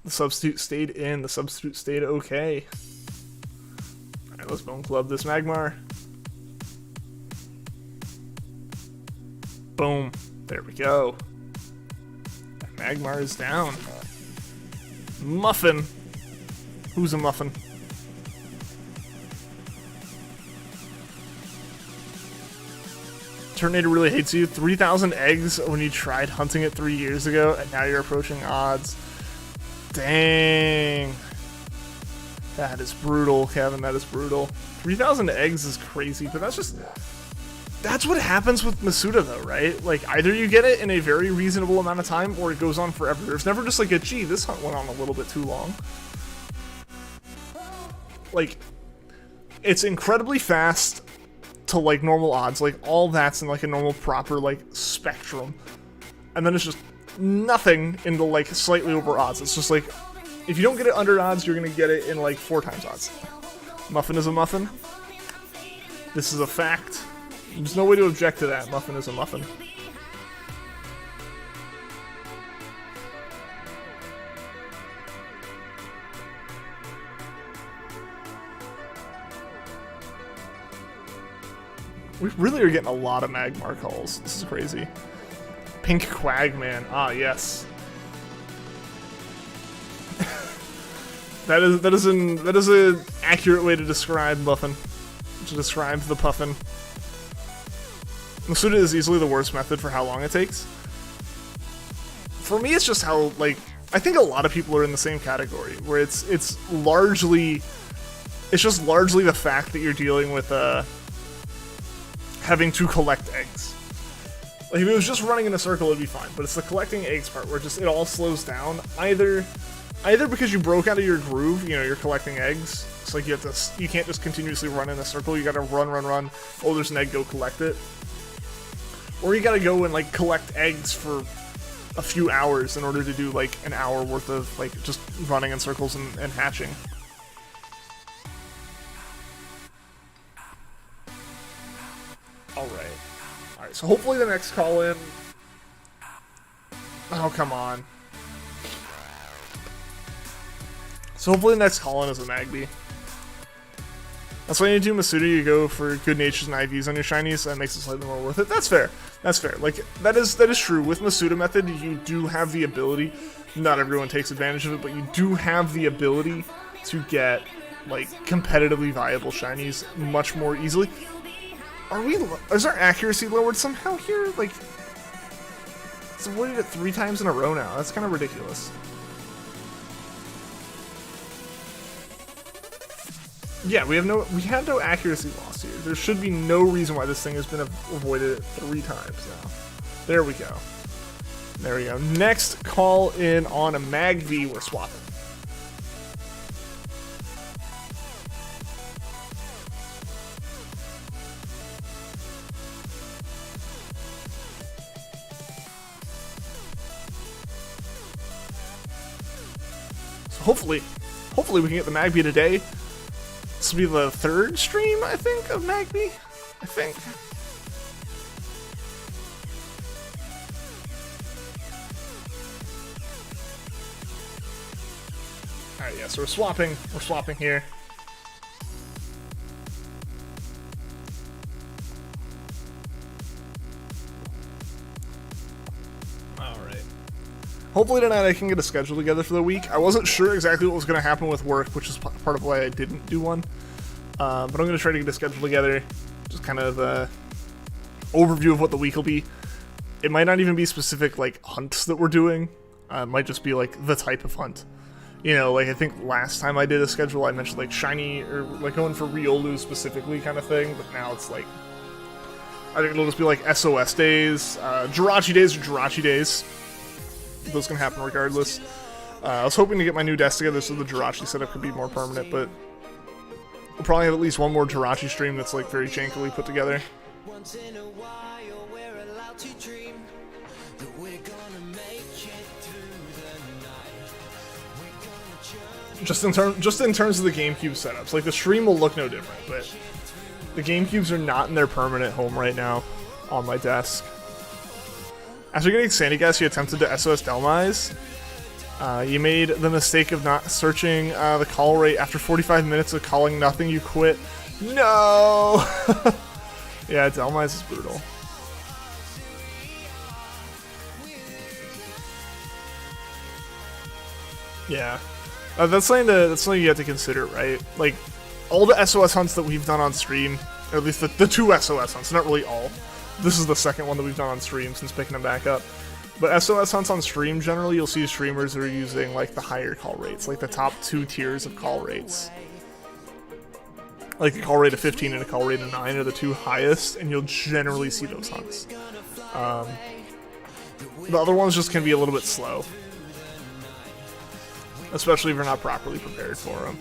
The substitute stayed in. The substitute stayed okay. Alright, let's Bone Club this Magmar. Boom. There we go. That Magmar is down. Muffin. Who's a muffin? Tornado really hates you. 3,000 eggs when you tried hunting it 3 years ago, and now you're approaching odds. Dang. That is brutal, Kevin. That is brutal. 3,000 eggs is crazy, but that's what happens with Masuda, though, right? Like, either you get it in a very reasonable amount of time, or it goes on forever. There's never just like a, gee, this hunt went on a little bit too long. Like, it's incredibly fast to like normal odds, like all that's in like a normal proper like spectrum, and then it's just nothing into like slightly over odds. It's just like, if you don't get it under odds, you're gonna get it in like 4 times odds. Muffin is a muffin. This is a fact. There's no way to object to that. Muffin is a muffin. We really are getting a lot of Magmar calls. This is crazy. Pink Quagman. Ah, yes. that is an accurate way to describe Muffin. To describe the Puffin. Masuda is easily the worst method for how long it takes. For me, it's just how, like, I think a lot of people are in the same category, where it's just largely the fact that you're dealing with having to collect eggs. Like, if it was just running in a circle, it'd be fine, but it's the collecting eggs part where just it all slows down. Either because you broke out of your groove, you know, you're collecting eggs. It's like you can't just continuously run in a circle. You gotta run. Oh, there's an egg, go collect it. Or you gotta go and like collect eggs for a few hours in order to do like an hour worth of like just running in circles and hatching. Alright, so hopefully the next call-in... Oh, come on. So hopefully the next call-in is a Magby. That's why you do Masuda, you go for good natures and IVs on your shinies, that makes it slightly more worth it. That's fair. That's fair. Like, that is true. With Masuda method, you do have the ability, not everyone takes advantage of it, but you do have the ability to get, like, competitively viable shinies much more easily. Is our accuracy lowered somehow here? Like, it's avoided it 3 times in a row now. That's kind of ridiculous. Yeah, we had no accuracy loss here. There should be no reason why this thing has been avoided 3 times now. There we go. There we go. Next call in on a Magby, we're swapping. Hopefully we can get the Magby today. This will be the 3rd stream, I think, of Magby. I think. Alright, yeah, so we're swapping here. Alright. Hopefully tonight I can get a schedule together for the week. I wasn't sure exactly what was going to happen with work, which is part of why I didn't do one. But I'm going to try to get a schedule together. Just kind of overview of what the week will be. It might not even be specific, like, hunts that we're doing. It might just be, like, the type of hunt. You know, like, I think last time I did a schedule, I mentioned, like, shiny, or, like, going for Riolu specifically kind of thing, but now it's, like, I think it'll just be, like, SOS days, Jirachi days or Jirachi days. Those can happen regardless. I was hoping to get my new desk together so the Jirachi setup could be more permanent, but we'll probably have at least one more Jirachi stream that's, like, very jankily put together. Once in a while we're allowed to dream that we're gonna make it through the night. We're gonna journey. Just in terms of the GameCube setups, like the stream will look no different, but the GameCubes are not in their permanent home right now on my desk. After getting Sandy Gas, you attempted to SOS Delmise. You made the mistake of not searching the call rate. After 45 minutes of calling nothing, you quit. No! Yeah, Delmise is brutal. Yeah. That's something you have to consider, right? Like, all the SOS hunts that we've done on stream, or at least the two SOS hunts, not really all. This is the second one that we've done on stream since picking them back up. But SOS hunts on stream, generally you'll see streamers that are using, like, the higher call rates, like the top 2 tiers of call rates. Like a call rate of 15 and a call rate of 9 are the 2 highest, and you'll generally see those hunts. The other ones just can be a little bit slow. Especially if you're not properly prepared for them.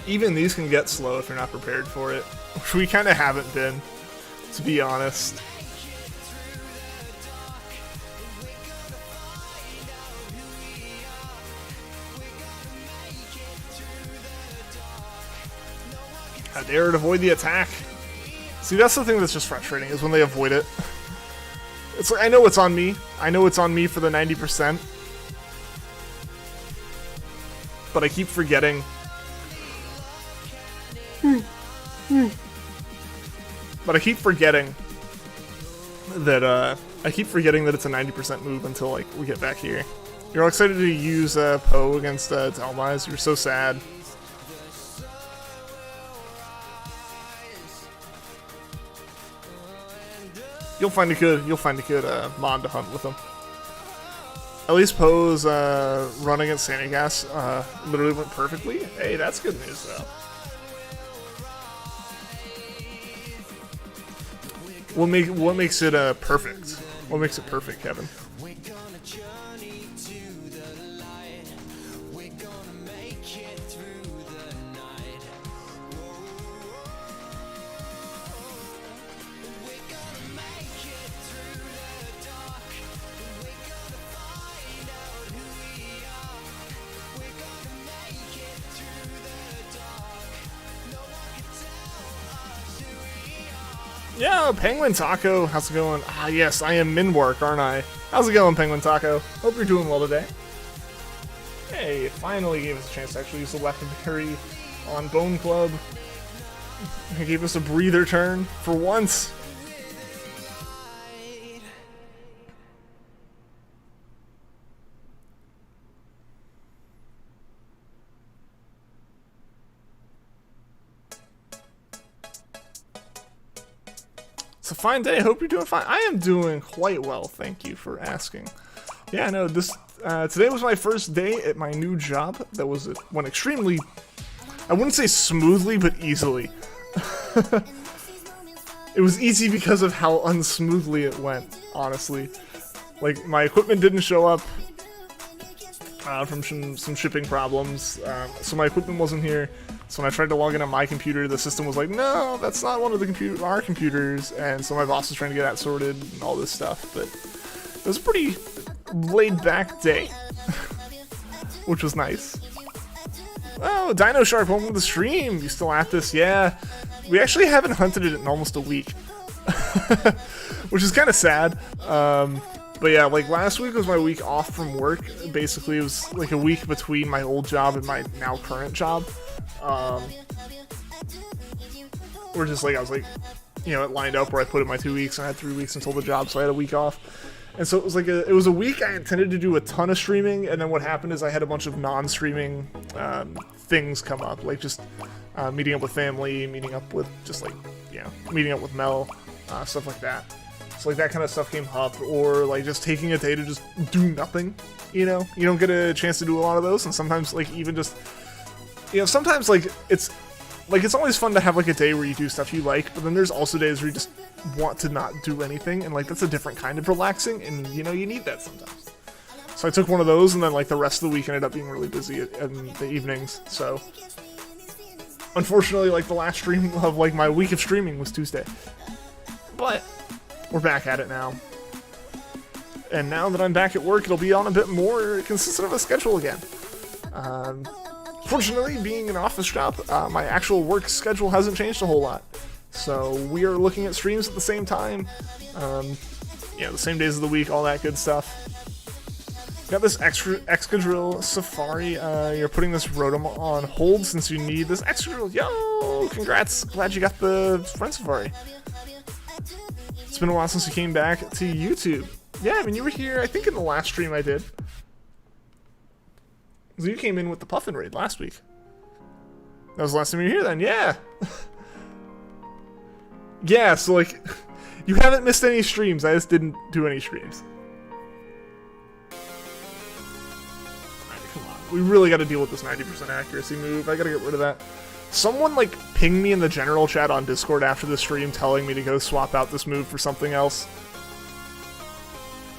Even these can get slow if you're not prepared for it. Which we kind of haven't been, to be honest. How dare it avoid the attack. See, that's the thing that's just frustrating, is when they avoid it. It's like, I know it's on me. I know it's on me for the 90%. But I keep forgetting. But I keep forgetting that, it's a 90% move until, like, we get back here. You're all excited to use, Poe against, Delmise. You're so sad. You'll find a good mod to hunt with him. At least Poe's run against Sandy Gas literally went perfectly. Hey, that's good news though. What makes it perfect? What makes it perfect, Kevin? We're gonna journey to the light. We're gonna make it through the night. We're gonna make it through the dark. We're gonna find out who we are. We're gonna make it through the dark. No one can tell us who we are. Yeah, Penguin Taco, how's it going? Ah, yes, I am Minwark, aren't I? How's it going, Penguin Taco? Hope you're doing well today. Hey, finally gave us a chance to actually use the legendary on Bone Club. He gave us a breather turn for once. It's a fine day. Hope you're doing fine. I am doing quite well. Thank you for asking. Yeah, no, today was my first day at my new job. That went extremely, I wouldn't say smoothly, but easily. It was easy because of how unsmoothly it went, honestly. Like, my equipment didn't show up from some shipping problems, so my equipment wasn't here. So when I tried to log in on my computer, the system was like, no, that's not one of our computers, and so my boss was trying to get that sorted and all this stuff, but it was a pretty laid-back day, which was nice. Oh, Dino Sharp, home with the stream. You still at this? Yeah. We actually haven't hunted it in almost a week. Which is kind of sad. But yeah, like last week was my week off from work. Basically, it was like a week between my old job and my now current job. Or just like, I was like, you know, it lined up where I put in my 2 weeks and I had 3 weeks until the job, so I had a week off. And so it was like it was a week I intended to do a ton of streaming, and then what happened is I had a bunch of non-streaming things come up, like just meeting up with family, meeting up with just like, you know, meeting up with Mel, stuff like that. So like that kind of stuff came up, or like just taking a day to just do nothing, you know? You don't get a chance to do a lot of those, and sometimes like even just, you know, sometimes like it's always fun to have like a day where you do stuff you like, but then there's also days where you just want to not do anything, and like that's a different kind of relaxing, and you know, you need that sometimes. So I took one of those, and then like the rest of the week ended up being really busy in the evenings, so unfortunately like the last stream of like my week of streaming was Tuesday. But we're back at it now. And now that I'm back at work, it'll be on a bit more consistent of a schedule again. Fortunately, being an office job, my actual work schedule hasn't changed a whole lot. So we are looking at streams at the same time. Yeah, the same days of the week, all that good stuff. Got this Excadrill Safari. You're putting this Rotom on hold since you need this Excadrill. Yo, congrats. Glad you got the Friend Safari. It's been a while since you came back to YouTube. Yeah, I mean, you were here, I think, in the last stream I did. So you came in with the Puffin raid last week. That was the last time you were here then, yeah. Yeah, so like, you haven't missed any streams, I just didn't do any streams. Alright, come on. We really gotta deal with this 90% accuracy move. I gotta get rid of that. Someone like pinged me in the general chat on Discord after the stream telling me to go swap out this move for something else.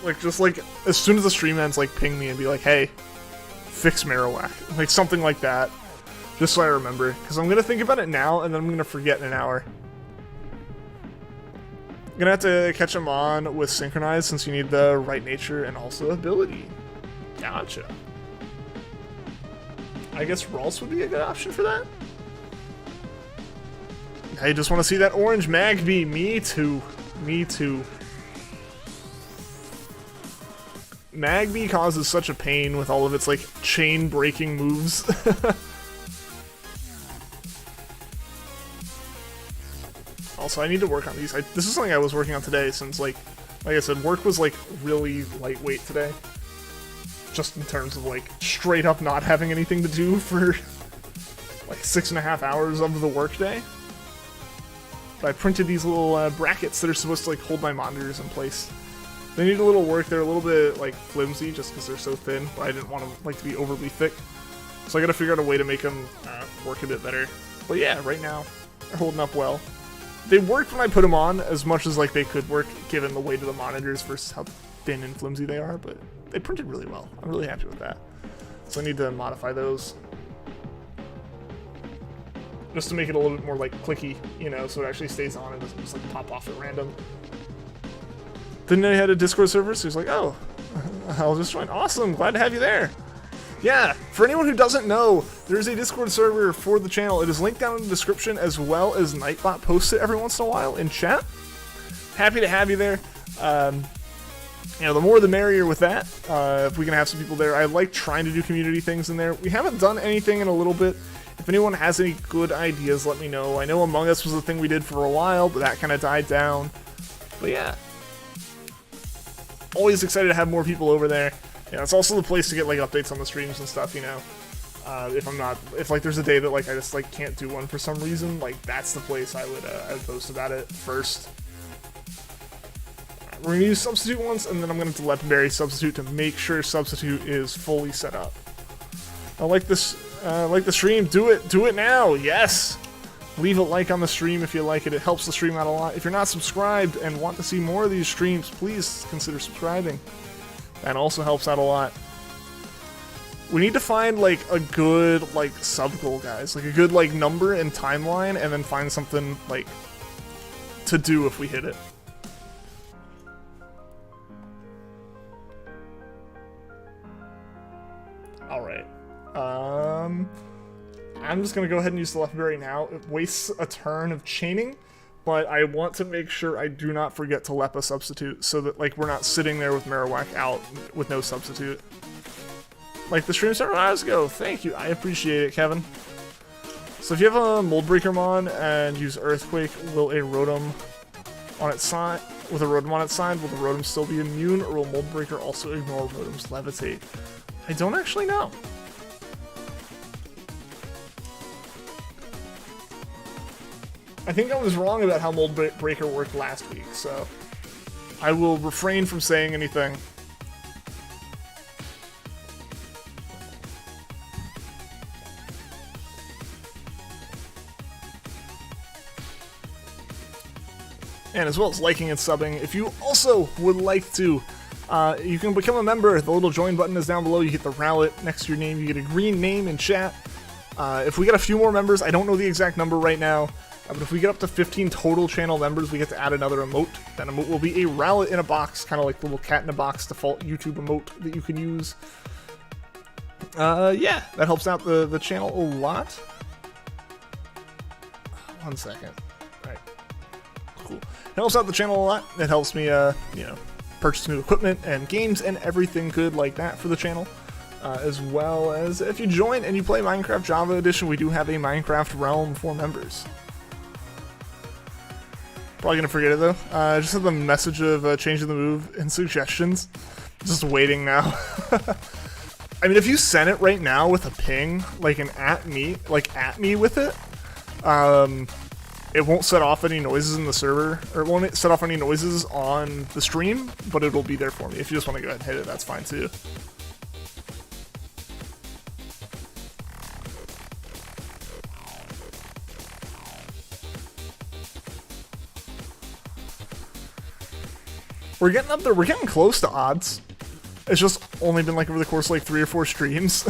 Like, just like, as soon as the stream ends, like, ping me and be like, hey, fix Marowak. Like, something like that. Just so I remember. Because I'm going to think about it now, and then I'm going to forget in an hour. I'm going to have to catch him on with Synchronize, since you need the right nature and also ability. Gotcha. I guess Ralts would be a good option for that? I just want to see that orange Magby. Me too. Me too. Magby causes such a pain with all of its, like, chain-breaking moves. Also, I need to work on these. This is something I was working on today since, like I said, work was, like, really lightweight today. Just in terms of, like, straight up not having anything to do for, like, 6.5 hours of the workday. But I printed these little brackets that are supposed to, like, hold my monitors in place. They need a little work. They're a little bit, like, flimsy just because they're so thin, but I didn't want them, like, to be overly thick. So I gotta figure out a way to make them work a bit better. But yeah, right now, they're holding up well. They worked when I put them on as much as, like, they could work given the weight of the monitors versus how thin and flimsy they are, but they printed really well. I'm really happy with that. So I need to modify those. Just to make it a little bit more, like, clicky, you know, so it actually stays on and doesn't just, like, pop off at random. Then I had a Discord server, so he's like, oh, I'll just join. Awesome, glad to have you there. Yeah, for anyone who doesn't know, there's a Discord server for the channel. It is linked down in the description, as well as Nightbot posts it every once in a while in chat. Happy to have you there. You know, the more the merrier with that. If we can have some people there. I like trying to do community things in there. We haven't done anything in a little bit. If anyone has any good ideas, let me know. I know Among Us was a thing we did for a while, but that kind of died down. But yeah. Always excited to have more people over there. Yeah, it's also the place to get, like, updates on the streams and stuff, you know. If like there's a day that, like, I just, like, can't do one for some reason, like, that's the place I would post about it first. We're gonna use Substitute once, and then I'm gonna legendary Substitute to make sure Substitute is fully set up. I like this, like the stream. Do it now, yes! Leave a like on the stream if you like it. It helps the stream out a lot. If you're not subscribed and want to see more of these streams, please consider subscribing. That also helps out a lot. We need to find, like, a good, like, sub-goal, guys. Like, a good, like, number and timeline, and then find something, like, to do if we hit it. Alright. I'm just going to go ahead and use the legendary now. It wastes a turn of chaining, but I want to make sure I do not forget to Lepa substitute so that like we're not sitting there with Marowak out with no substitute. Like the stream several hours ago. Thank you. I appreciate it, Kevin. So if you have a Mold Breaker Mon and use Earthquake, will a Rotom on its side, with a Rotom on its side, will the Rotom still be immune, or will Mold Breaker also ignore Rotom's Levitate? I don't actually know. I think I was wrong about how Mold Breaker worked last week, so I will refrain from saying anything. And as well as liking and subbing, if you also would like to, you can become a member. The little join button is down below. You hit the rowlet next to your name. You get a green name in chat. If we get a few more members, I don't know the exact number right now, but if we get up to 15 total channel members, we get to add another emote. That emote will be a rowlet in a box, kind of like the little cat in a box default YouTube emote that you can use. Yeah, that helps out the channel a lot. 1 second. All right. Cool. It helps out the channel a lot. It helps me, you know, purchase new equipment and games and everything good like that for the channel. As well as if you join and you play Minecraft Java Edition, we do have a Minecraft Realm for members. Probably gonna forget it though. I just had the message of changing the move in suggestions. Just waiting now. I mean, if you send it right now with a ping, like an at me with it, it won't set off any noises in the server, or it won't set off any noises on the stream, but it'll be there for me. If you just want to go ahead and hit it, that's fine too. We're getting up there, we're getting close to odds. It's just only been like over the course of like 3 or 4 streams.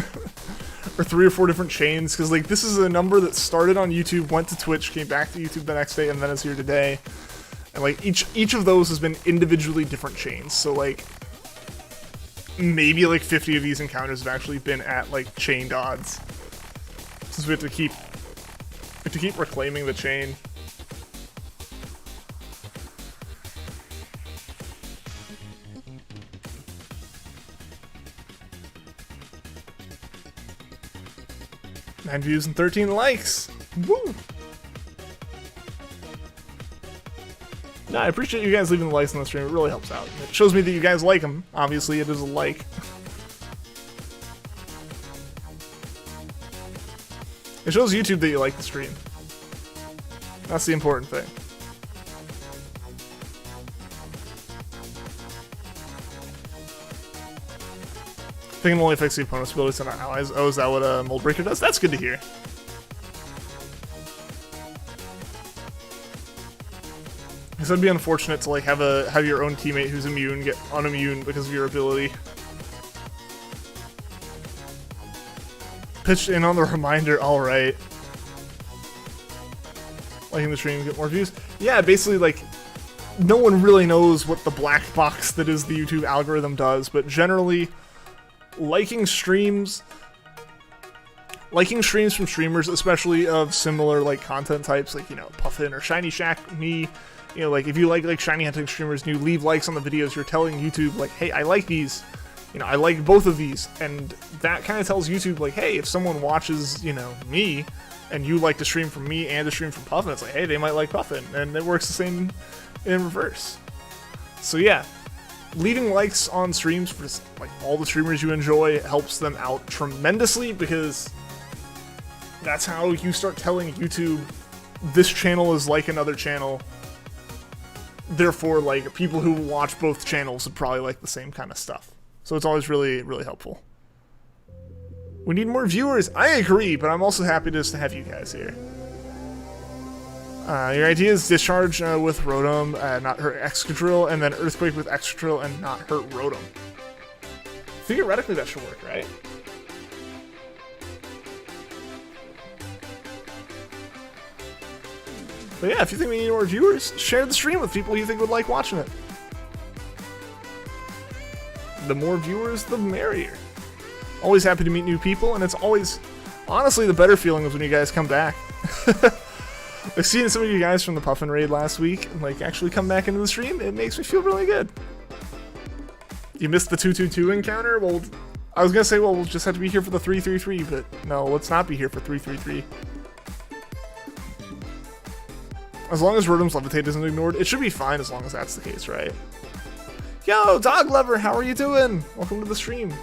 Or 3 or 4 different chains, because like this is a number that started on YouTube, went to Twitch, came back to YouTube the next day, and then is here today. And like each of those has been individually different chains. So like maybe like 50 of these encounters have actually been at like chained odds. Since we have to keep reclaiming the chain. Nine views and 13 likes. Woo! No, I appreciate you guys leaving the likes on the stream. It really helps out. It shows me that you guys like them. Obviously, it is a like. It shows YouTube that you like the stream. That's the important thing. I think it only affects the opponent's abilities and our allies. Oh, is that what a Mold Breaker does? That's good to hear. Because it'd be unfortunate to like have your own teammate who's immune get unimmune because of your ability. Pitched in on the reminder. All right. Liking the stream, get more views. Yeah, basically like no one really knows what the black box that is the YouTube algorithm does, but generally. Liking streams from streamers, especially of similar like content types, like, you know, Puffin or Shiny Shack, me, you know, like if you like shiny hunting streamers and you leave likes on the videos, you're telling YouTube like, hey, I like these, you know, I like both of these, and that kind of tells YouTube like, hey, if someone watches, you know, me, and you like to stream from me and to stream from Puffin, it's like, hey, they might like Puffin, and it works the same in reverse. So yeah. Leaving likes on streams for just, like all the streamers you enjoy helps them out tremendously, because that's how you start telling YouTube this channel is like another channel. Therefore, like people who watch both channels would probably like the same kind of stuff. So it's always really, really helpful. We need more viewers. I agree, but I'm also happy just to have you guys here. Your idea is discharge with Rotom, not hurt Excadrill, and then Earthquake with Excadrill and not hurt Rotom. Theoretically, that should work, right? But yeah, if you think we need more viewers, share the stream with people you think would like watching it. The more viewers, the merrier. Always happy to meet new people, and it's always Honestly, the better feeling is when you guys come back. I've seen some of you guys from the Puffin raid last week, like, actually come back into the stream. It makes me feel really good. You missed the 222 encounter? Well, I was gonna say, well, we'll just have to be here for the 333, but no, let's not be here for 333. As long as Rotom's Levitate isn't ignored, it should be fine as long as that's the case, right? Yo, Dog Lover, how are you doing? Welcome to the stream.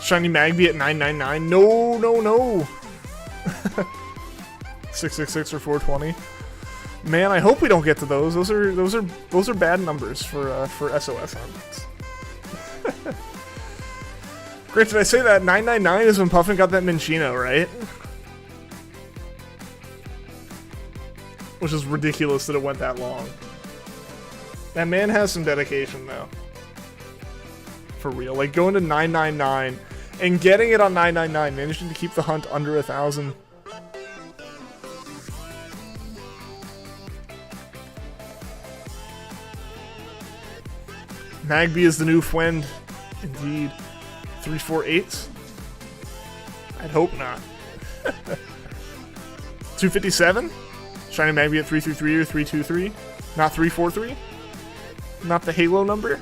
Shiny Magby at 999. No, no, no. 666 or 420. Man, I hope we don't get to those. Those are bad numbers for SOS hunts. Great, did I say that 999 is when Puffin got that Minchino, right? Which is ridiculous that it went that long. That man has some dedication though. For real, like going to 999 and getting it on 999, managing to keep the hunt under 1,000. Magby is the new friend, indeed. 348? I'd hope not. 257? Shiny Magby at 333 or 323? Not 343? Not the Halo number?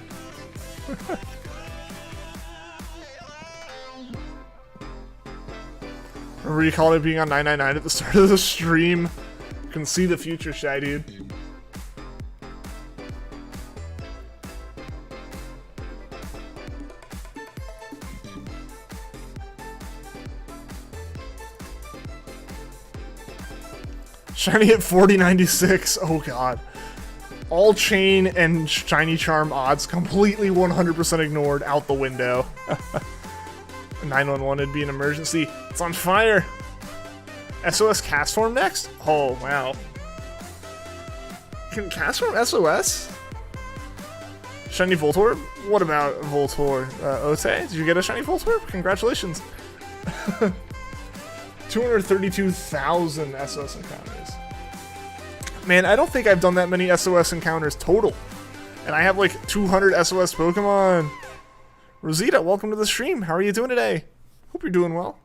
Remember you called it being on 999 at the start of the stream? You can see the future, Shy Dude. Shiny at 4096. Oh god. All chain and shiny charm odds completely 100% ignored out the window. 911 would be an emergency. It's on fire. SOS Castform next? Oh wow. Can Castform SOS? Shiny Voltorb? What about Voltorb? Ote? Did you get a shiny Voltorb? Congratulations. 232,000 SOS encounters. Man, I don't think I've done that many SOS encounters total. And I have like 200 SOS Pokemon. Rosita, welcome to the stream. How are you doing today? Hope you're doing well.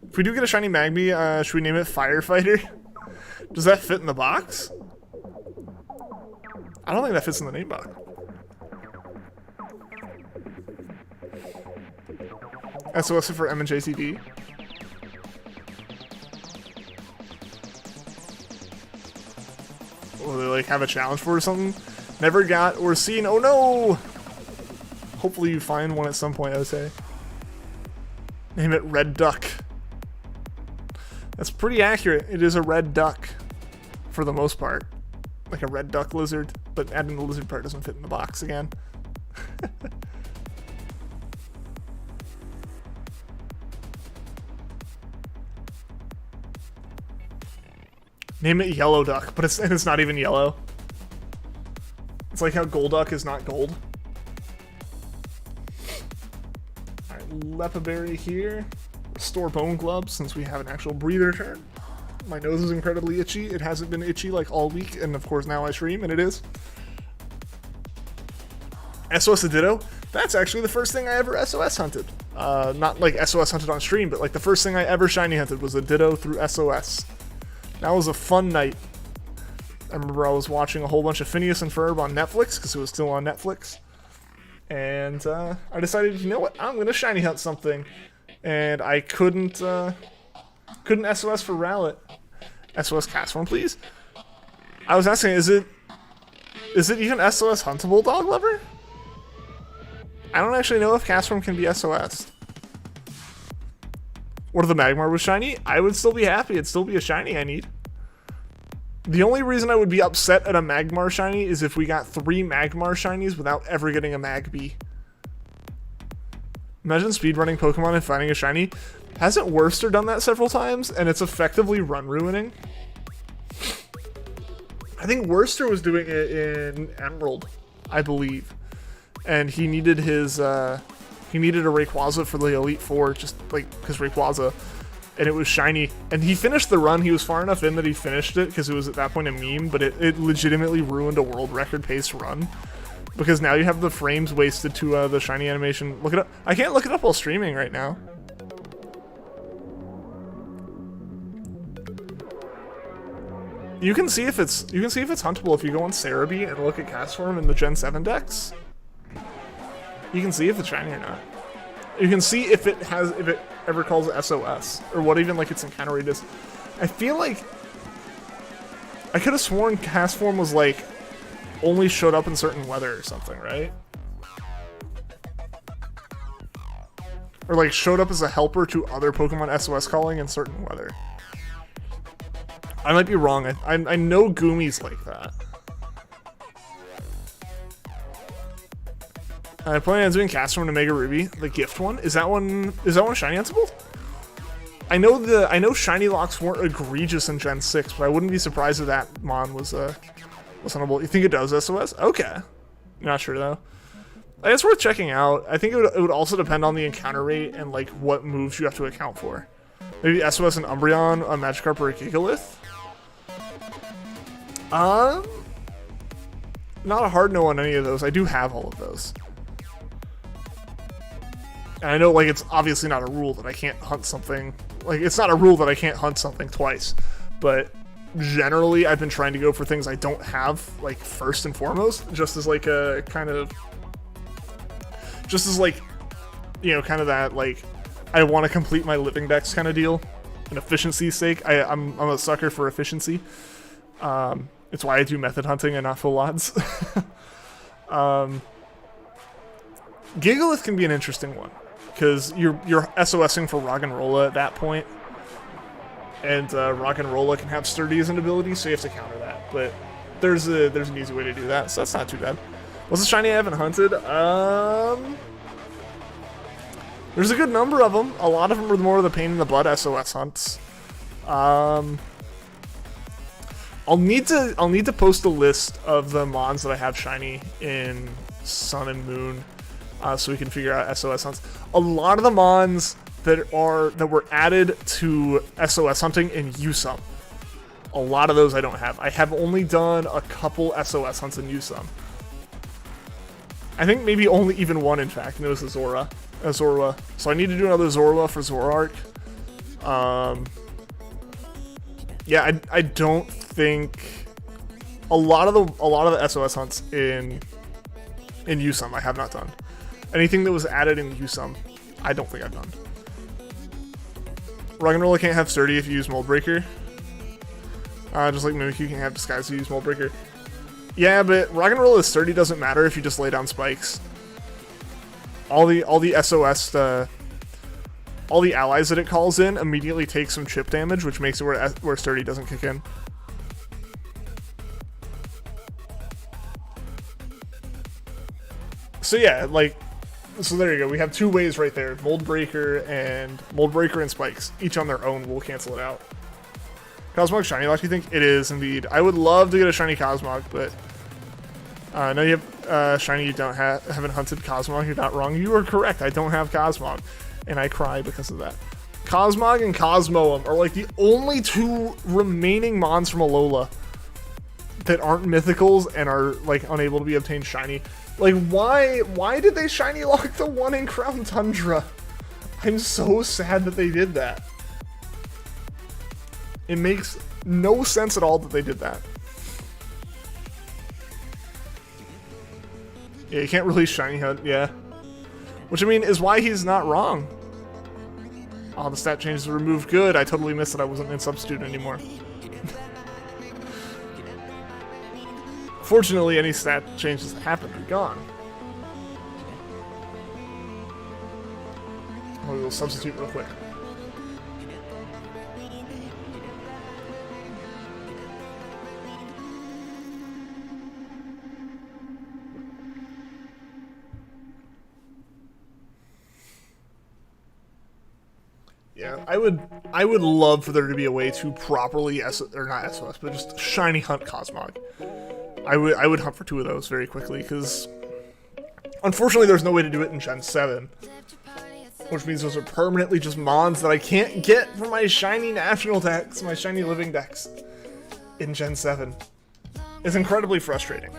If we do get a shiny Magby, should we name it Firefighter? Does that fit in the box? I don't think that fits in the name box. SOS for M and JCD. Will they like have a challenge for it or something? Never got or seen. Oh no! Hopefully you find one at some point, I would say. Name it Red Duck. That's pretty accurate. It is a red duck. For the most part. Like a red duck lizard. But adding the lizard part doesn't fit in the box again. Name it Yellow Duck, but it's not even yellow. It's like how Golduck is not gold. Alright, Lepaberry here. Restore Bone Club since we have an actual breather turn. My nose is incredibly itchy. It hasn't been itchy like all week, and of course now I stream, and it is. SOS Ditto? That's actually the first thing I ever SOS hunted. Not like SOS hunted on stream, but like the first thing I ever shiny hunted was a Ditto through SOS. That was a fun night. I remember I was watching a whole bunch of Phineas and Ferb on Netflix, because it was still on Netflix. And I decided, you know what, I'm going to shiny hunt something. And I couldn't SOS for Rowlet. SOS Castform, please? I was asking, is it even SOS huntable, Dog Lover? I don't actually know if Castform can be SOS'd. Or the Magmar was shiny, I would still be happy. It'd still be a shiny I need. The only reason I would be upset at a Magmar shiny is if we got 3 Magmar shinies without ever getting a Magby. Imagine speedrunning Pokemon and finding a shiny. Hasn't Worcester done that several times, and it's effectively run ruining? I think Worcester was doing it in Emerald, I believe. And he needed his He needed a Rayquaza for the Elite Four, just like because Rayquaza, and it was shiny. And he finished the run. He was far enough in that he finished it because it was at that point a meme, but it legitimately ruined a world record pace run because now you have the frames wasted to the shiny animation. Look it up. I can't look it up while streaming right now. You can see if it's huntable if you go on Cerebi and look at Castform in the Gen 7 decks. You can see if it's shiny or not. You can see if it ever calls SOS or what even like its encounter rate is. I feel like I could have sworn Castform was like only showed up in certain weather or something, right? Or like showed up as a helper to other Pokemon SOS calling in certain weather. I might be wrong. I know Gumi's like that. I plan on doing Castform to Mega Ruby, the gift one. Is that one shiny huntable? I know shiny locks weren't egregious in Gen 6, but I wouldn't be surprised if that mon was huntable. You think it does SOS? Okay. Not sure though. I guess worth checking out. I think it would also depend on the encounter rate and like what moves you have to account for. Maybe SOS and Umbreon, a Magikarp or a Gigalith. Not a hard no on any of those. I do have all of those. And I know, like, it's obviously not a rule that I can't hunt something. Like, it's not a rule that I can't hunt something twice. But generally, I've been trying to go for things I don't have, like, first and foremost. Just as, like, a kind of... Just as, like, you know, kind of that, like, I want to complete my living decks kind of deal. An efficiency's sake. I'm a sucker for efficiency. It's why I do method hunting and not full odds. Gigalith can be an interesting one because you're SOSing for Roggenrola at that point, and Roggenrola can have sturdy as an ability, so you have to counter that. But there's an easy way to do that, so that's not too bad. What's the shiny I haven't hunted? There's a good number of them. A lot of them are more of the pain in the butt SOS hunts. I'll need to post a list of the mons that I have shiny in Sun and Moon, so we can figure out SOS hunts. A lot of the mons that were added to SOS hunting in USUM. A lot of those I don't have. I have only done a couple SOS hunts in USUM. I think maybe only even one, in fact, and it was a Zorua. So I need to do another Zorua for Zoroark. Yeah, I don't think a lot of the SOS hunts in USUM I have not done. Anything that was added in USUM, I don't think I've done. Roggenrola can't have sturdy if you use Mold Breaker. Just like Mimikyu can't have disguise if you use Mold Breaker. Yeah, but Roggenrola's sturdy doesn't matter if you just lay down spikes. All the SOS all the allies that it calls in immediately take some chip damage, which makes it where sturdy doesn't kick in. So yeah, like, so there you go. We have two ways right there: Mold Breaker and Spikes. Each on their own will cancel it out. Cosmog shiny lock? You think it is indeed? I would love to get a shiny Cosmog, but no, you have shiny. You haven't hunted Cosmog. You're not wrong. You are correct. I don't have Cosmog, and I cry because of that. Cosmog and Cosmoem are like the only two remaining mons from Alola that aren't mythicals and are like unable to be obtained shiny. Like, why did they shiny lock the one in Crown Tundra? I'm so sad that they did that. It makes no sense at all that they did that. Yeah, you can't release shiny hunt, yeah. Which, I mean, is why he's not wrong. Oh, the stat changes were removed. Good, I totally missed it. I wasn't in Substitute anymore. Fortunately, any stat changes that happened are gone. We'll substitute real quick. Yeah, I would love for there to be a way to properly not SOS, but just shiny hunt Cosmog. I would hunt for two of those very quickly, because Unfortunately, there's no way to do it in Gen 7. Which means those are permanently just mons that I can't get from my shiny national decks, my shiny living decks in Gen 7. It's incredibly frustrating.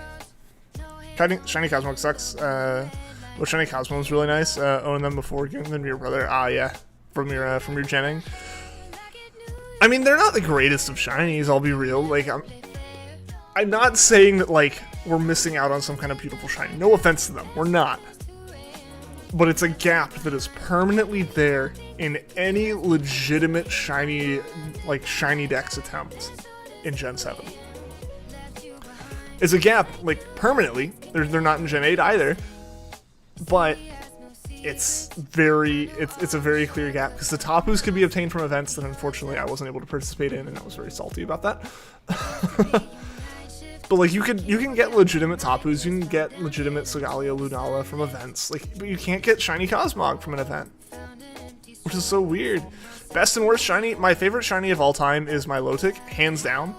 Shiny Cosmog sucks. Well, Shiny Cosmo is really nice. Owning them before giving them to your brother. Ah, yeah. From your Jenning. I mean, they're not the greatest of shinies, I'll be real. Like, I'm not saying that, like, we're missing out on some kind of beautiful shiny. No offense to them. We're not. But it's a gap that is permanently there in any legitimate shiny Dex attempt in Gen 7. It's a gap, like, permanently. They're not in Gen 8 either. But it's a very clear gap, because the Tapus could be obtained from events that unfortunately I wasn't able to participate in, and I was very salty about that. But like you can get legitimate Tapus, you can get legitimate Sogalia Lunala from events, like, but you can't get shiny Cosmog from an event, which is so weird. Best and worst shiny, my favorite shiny of all time is my Milotic, hands down.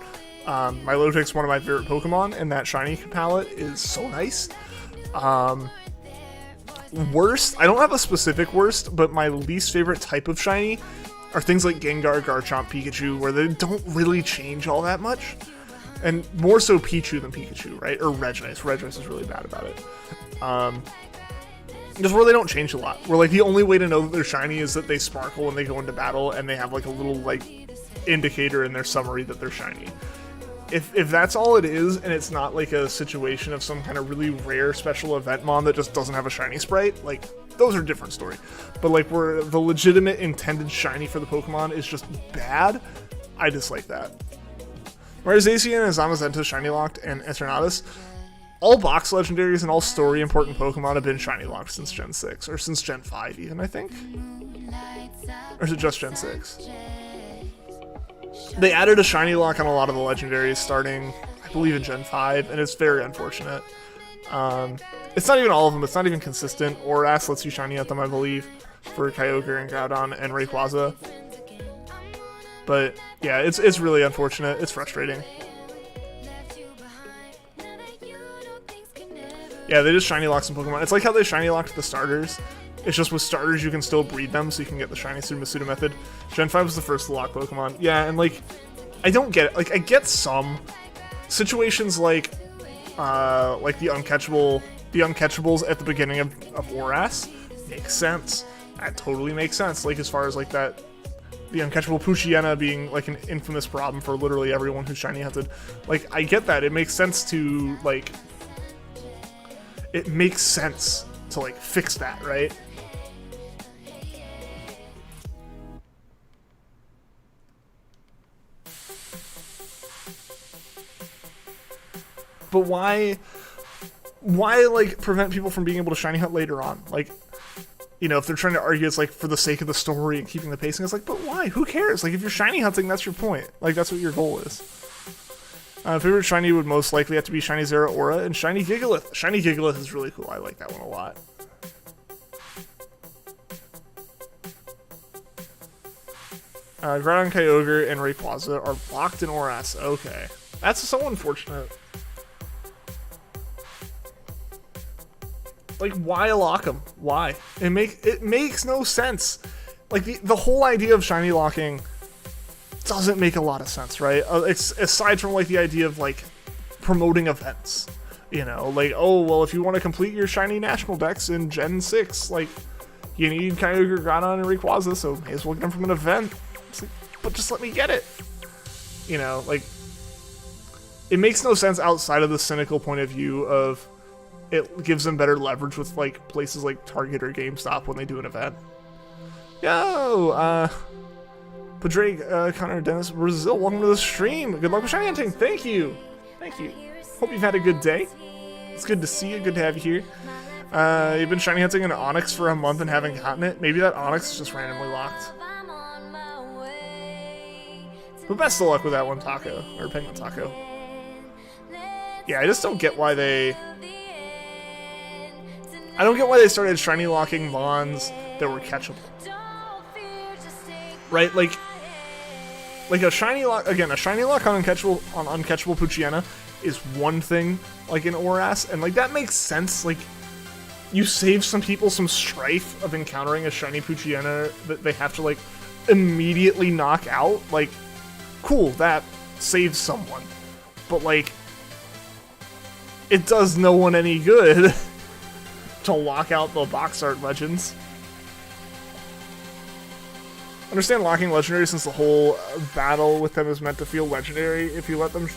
My Milotic's one of my favorite Pokemon, and that shiny palette is so nice. Worst, I don't have a specific worst, but my least favorite type of shiny are things like Gengar, Garchomp, Pikachu, where they don't really change all that much. And more so Pichu than Pikachu, right? Or Regice. Regice is really bad about it. Just where they don't change a lot. Where, like, the only way to know that they're shiny is that they sparkle when they go into battle, and they have, like, a little, like, indicator in their summary that they're shiny. If that's all it is, and it's not, like, a situation of some kind of really rare special event mon that just doesn't have a shiny sprite, like, those are a different story. But, like, where the legitimate intended shiny for the Pokemon is just bad, I dislike that. Whereas Zacian and Zamazenta shiny locked and Eternatus, all box legendaries and all story important Pokemon have been shiny locked since Gen 6, or since Gen 5 even, I think? Or is it just Gen 6? They added a shiny lock on a lot of the legendaries starting, I believe, in Gen 5, and it's very unfortunate. It's not even all of them, it's not even consistent. Oras lets you shiny at them, I believe, for Kyogre and Groudon and Rayquaza. But yeah, it's really unfortunate. It's frustrating. Yeah, they just shiny lock some Pokemon. It's like how they shiny locked the starters. It's just with starters you can still breed them, so you can get the shiny through Masuda method. Gen 5 was the first to lock Pokemon. Yeah, and like, I don't get it. Like, I get some situations like the uncatchables at the beginning of Oras makes sense. That totally makes sense. Like, as far as like that. The uncatchable Poochyena being like an infamous problem for literally everyone who's shiny hunted. Like, I get that. It makes sense to like fix that, right? But why like prevent people from being able to shiny hunt later on? Like, you know, if they're trying to argue it's like for the sake of the story and keeping the pacing, it's like, but why? Who cares? Like, if you're shiny hunting, that's your point. Like, that's what your goal is. Favorite shiny would most likely have to be Shiny Zeraora and Shiny Gigalith. Shiny Gigalith is really cool. I like that one a lot. Groudon, Kyogre, and Rayquaza are locked in Oras. Okay. That's so unfortunate. Like, why lock them? Why? It makes no sense. Like, the whole idea of shiny locking doesn't make a lot of sense, right? It's aside from like the idea of like promoting events, you know, like, oh well, if you want to complete your shiny national decks in Gen 6, like, you need Kyogre, Groudon, and Rayquaza, so may as well get them from an event. It's like, but just let me get it. You know, like, it makes no sense outside of the cynical point of view of it gives them better leverage with like places like Target or GameStop when they do an event. Yo, Padraig, Connor, Dennis, Brazil, welcome to the stream. Good luck with shiny hunting. Thank you. Thank you. Hope you've had a good day. It's good to see you. Good to have you here. You've been shiny hunting an Onyx for a month and haven't gotten it. Maybe that Onyx is just randomly locked. But best of luck with that one, Taco. Or Penguin Taco. Yeah, I just don't get why they... I don't get why they started shiny locking Mons that were catchable. Right? Like a shiny lock, again, a shiny lock on uncatchable Poochyena is one thing, like in Oras, and like that makes sense. Like, you save some people some strife of encountering a shiny Poochyena that they have to, like, immediately knock out. Like, cool, that saves someone. But, like, it does no one any good to lock out the box art legends. Understand locking legendary, since the whole battle with them is meant to feel legendary. If you let them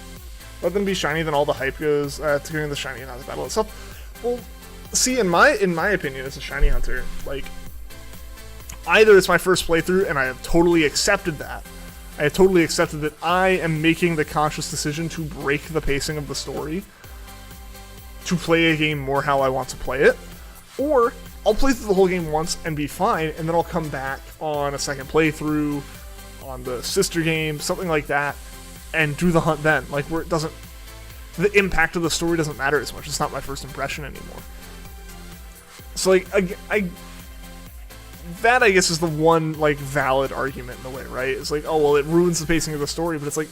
be shiny, then all the hype goes to getting the shiny and not the battle itself. Well, see, in my opinion, as a shiny hunter, like, either it's my first playthrough and I have totally accepted that. I have totally accepted that I am making the conscious decision to break the pacing of the story to play a game more how I want to play it, or I'll play through the whole game once and be fine, and then I'll come back on a second playthrough, on the sister game, something like that, and do the hunt then. Like, where it doesn't, the impact of the story doesn't matter as much. It's not my first impression anymore. So, like, that, I guess, is the one, like, valid argument in a way, right? It's like, oh, well, it ruins the pacing of the story, but it's like,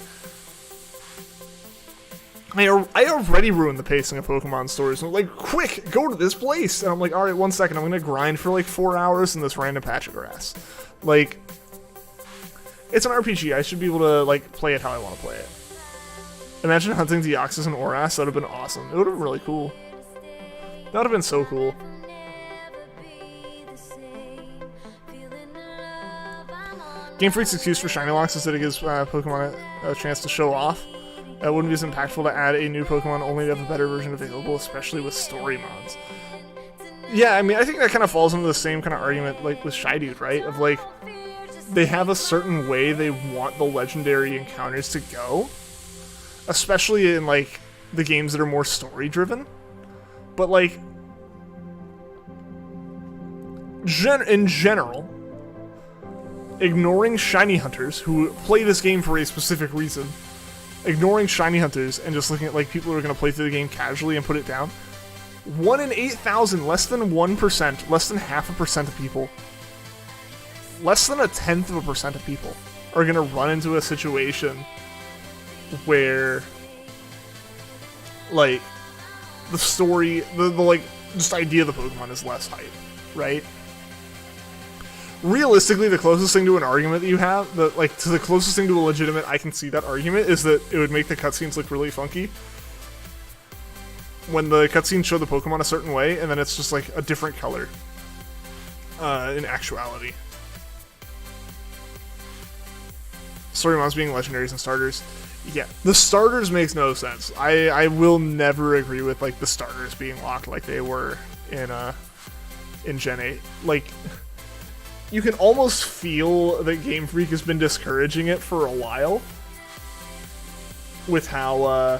I already ruined the pacing of Pokemon stories. I'm like, quick, go to this place! And I'm like, alright, 1 second, I'm gonna grind for like 4 hours in this random patch of grass. Like, it's an RPG, I should be able to, like, play it how I want to play it. Imagine hunting Deoxys and Oras, that would have been awesome. It would have been really cool. That would have been so cool. Game Freak's excuse for Shiny Locks is that it gives Pokemon a chance to show off. It wouldn't be as impactful to add a new Pokemon only to have a better version available, especially with story mods. Yeah, I mean, I think that kind of falls into the same kind of argument, like, with Shidoot, right? Of, like, they have a certain way they want the legendary encounters to go, especially in, like, the games that are more story-driven. But, like, in general, ignoring shiny hunters who play this game for a specific reason, ignoring shiny hunters and just looking at, like, people who are going to play through the game casually and put it down, 1 in 8,000, less than 1%, less than 0.5% of people, less than 0.1% of people are going to run into a situation where, like, the story, the like, just idea of the Pokemon is less hype, right? Realistically, the closest thing to an argument that you have, the closest thing to a legitimate I can see that argument, is that it would make the cutscenes look really funky. When the cutscenes show the Pokemon a certain way, and then it's just like a different color. In actuality. Story mods being legendaries and starters. Yeah, the starters makes no sense. I will never agree with, like, the starters being locked like they were in Gen 8. Like, you can almost feel that Game Freak has been discouraging it for a while with how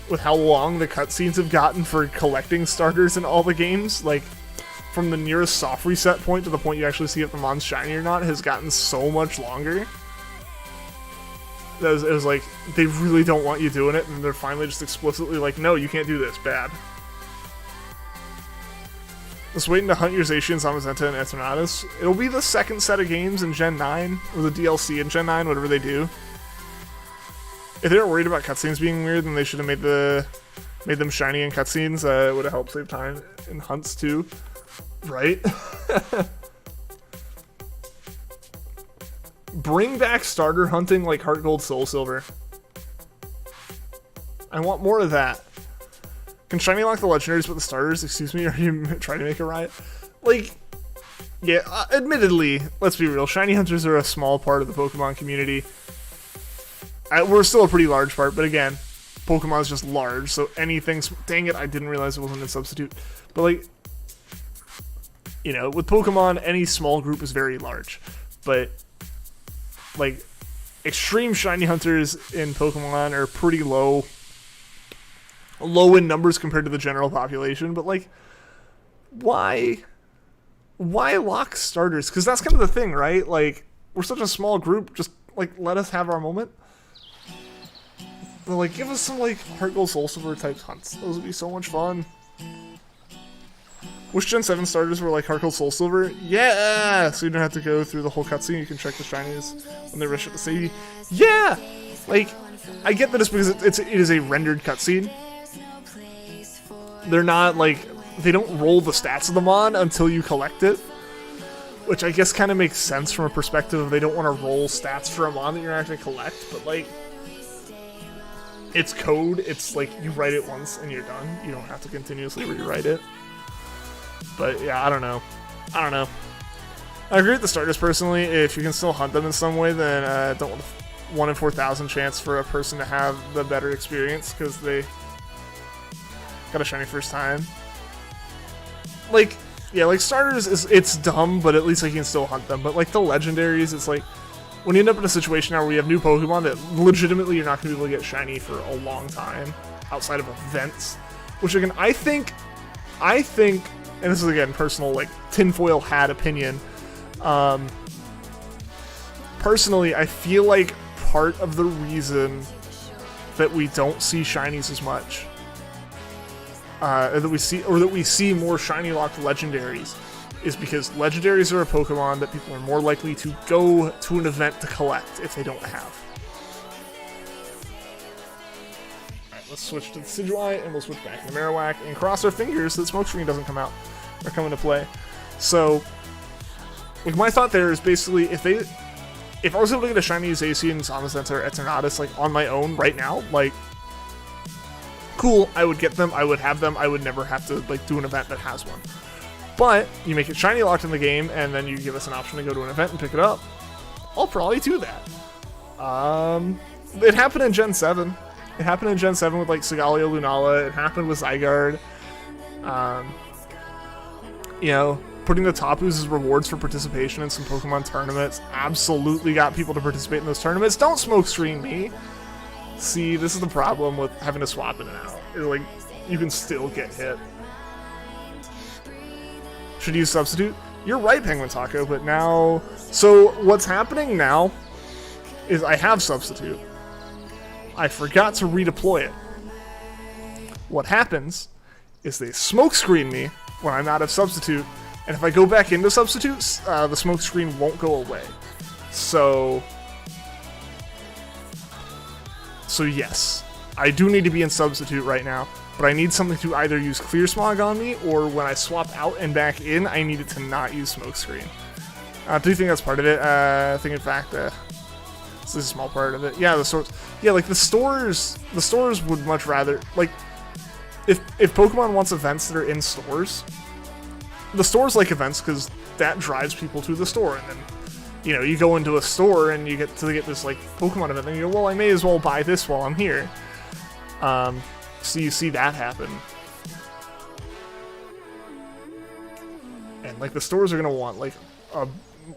long the cutscenes have gotten for collecting starters in all the games. Like, from the nearest soft reset point to the point you actually see if the mon's shiny or not has gotten so much longer. It was like, they really don't want you doing it, and they're finally just explicitly like, no, you can't do this, bad. Just waiting to hunt your Zacian, Zamazenta, and Eternatus. It'll be the second set of games in Gen 9, or the DLC in Gen 9, whatever they do. If they were worried about cutscenes being weird, then they should have made them shiny in cutscenes. It would have helped save time in hunts too, right? Bring back starter hunting like Heart Gold, Soul Silver. I want more of that. Can shiny lock the legendaries but the starters? Excuse me, are you trying to make a riot? Like, yeah, admittedly, let's be real, shiny hunters are a small part of the Pokemon community. We're still a pretty large part, but again, Pokemon is just large, so anything... Dang it, I didn't realize it wasn't a substitute. But, like, you know, with Pokemon, any small group is very large. But, like, extreme shiny hunters in Pokemon are pretty low in numbers compared to the general population, but, like, why lock starters? Because that's kind of the thing, right? Like, we're such a small group, just, like, let us have our moment. But, like, give us some, like, Heart Gold, Soul Silver type hunts. Those would be so much fun. Wish Gen 7 starters were like Heart Gold, Soul Silver? Yeah! So you don't have to go through the whole cutscene, you can check the shinies when they rush up the city. Yeah! Like, I get that it's because it is a rendered cutscene. They're not, like, they don't roll the stats of the Mon until you collect it, which I guess kind of makes sense from a perspective of they don't want to roll stats for a Mon that you're not going to collect, but like, it's code. It's like you write it once and you're done. You don't have to continuously rewrite it. But yeah, I don't know. I agree with the starters personally. If you can still hunt them in some way, then don't want 1 in 4,000 chance for a person to have the better experience because they got a shiny first time. Like, yeah, like starters it's dumb, but at least like you can still hunt them. But like the legendaries, it's like when you end up in a situation now where you have new Pokemon that legitimately you're not going to be able to get shiny for a long time outside of events, which again I think, and this is again personal like tinfoil hat opinion. Personally, I feel like part of the reason that we don't see shinies as much, that we see more shiny locked legendaries, is because legendaries are a Pokemon that people are more likely to go to an event to collect if they don't have. Alright, let's switch to the Decidueye and we'll switch back to Marowak and cross our fingers that Smokescreen doesn't come out or come into play. So, like my thought there is basically if I was able to get a shiny Zacian, Zamazenta, or Eternatus like on my own right now, like cool, I would get them, I would have them, I would never have to like do an event that has one. But you make it shiny locked in the game, and then you give us an option to go to an event and pick it up. I'll probably do that. It happened in Gen 7. It happened in Gen 7 with like Sigaleo, Lunala. It happened with Zygarde. You know, putting the Tapus as rewards for participation in some Pokemon tournaments absolutely got people to participate in those tournaments. Don't smokescreen me. See, this is the problem with having to swap in and out. It's like, you can still get hit. Should use Substitute? You're right, Penguin Taco, but now... So, what's happening now is I have Substitute. I forgot to redeploy it. What happens is they smokescreen me when I'm out of Substitute, and if I go back into Substitutes, the smokescreen won't go away. So yes, I do need to be in Substitute right now, but I need something to either use Clear Smog on me, or when I swap out and back in, I need it to not use Smokescreen. Do you think that's part of it? I think in fact, this is a small part of it. Yeah, the stores. Yeah, like the stores would much rather, like, if Pokemon wants events that are in stores, the stores like events because that drives people to the store, and then, you know, you go into a store and you get this like Pokemon event, and you go, well, I may as well buy this while I'm here. So you see that happen. And like the stores are gonna want like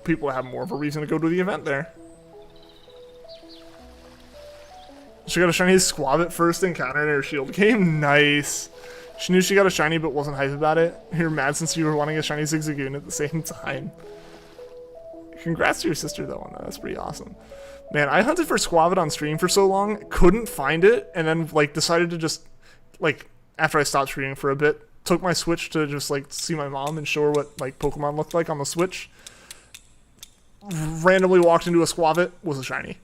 people to have more of a reason to go to the event there. She got a shiny Squabit first encounter in her shield game. Nice. She knew she got a shiny but wasn't hyped about it. You're mad since you were wanting a shiny Zigzagoon at the same time. Congrats to your sister though on that. That's pretty awesome. Man, I hunted for Squabit on stream for so long, couldn't find it, and then like decided to just like after I stopped streaming for a bit, took my Switch to just like see my mom and show her what like Pokemon looked like on the Switch. Randomly walked into a Squabit, was a shiny.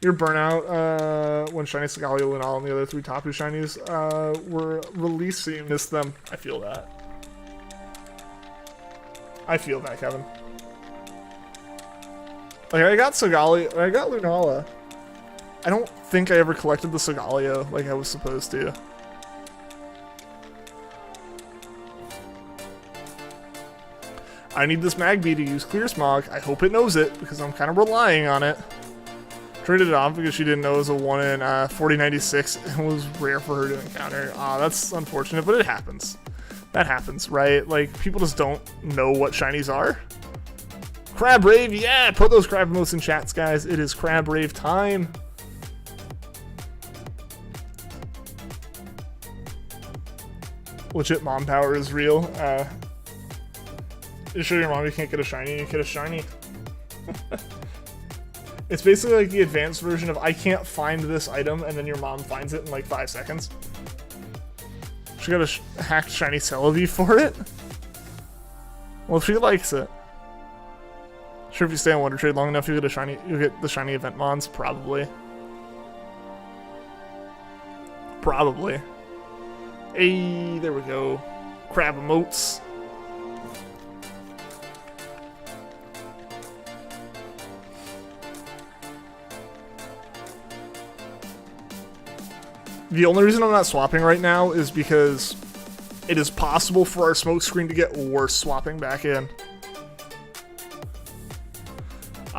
Your burnout when shiny Sigaleo, Lunala, and the other 3 Tapu shinies were released, so you missed them. I feel that. I feel that, Kevin. Like, I got Sigaleo, I got Lunala. I don't think I ever collected the Sigaleo like I was supposed to. I need this Magby to use Clear Smog. I hope it knows it, because I'm kind of relying on it. Traded it off because she didn't know it was a 1 in 4096 and it was rare for her to encounter. That's unfortunate, but it happens. That happens, right? Like, people just don't know what shinies are. Crab Rave, yeah! Put those crab emotes in chats, guys. It is Crab Rave time. Legit mom power is real. You show your mom you can't get a shiny, you get a shiny. It's basically like the advanced version of I can't find this item, and then your mom finds it in like 5 seconds. She got a hacked shiny Celebi for it? Well, if she likes it. Sure, if you stay on Wonder Trade long enough, you'll get the shiny event mons, probably. Probably. Hey, there we go. Crab emotes. The only reason I'm not swapping right now is because it is possible for our smoke screen to get worse swapping back in.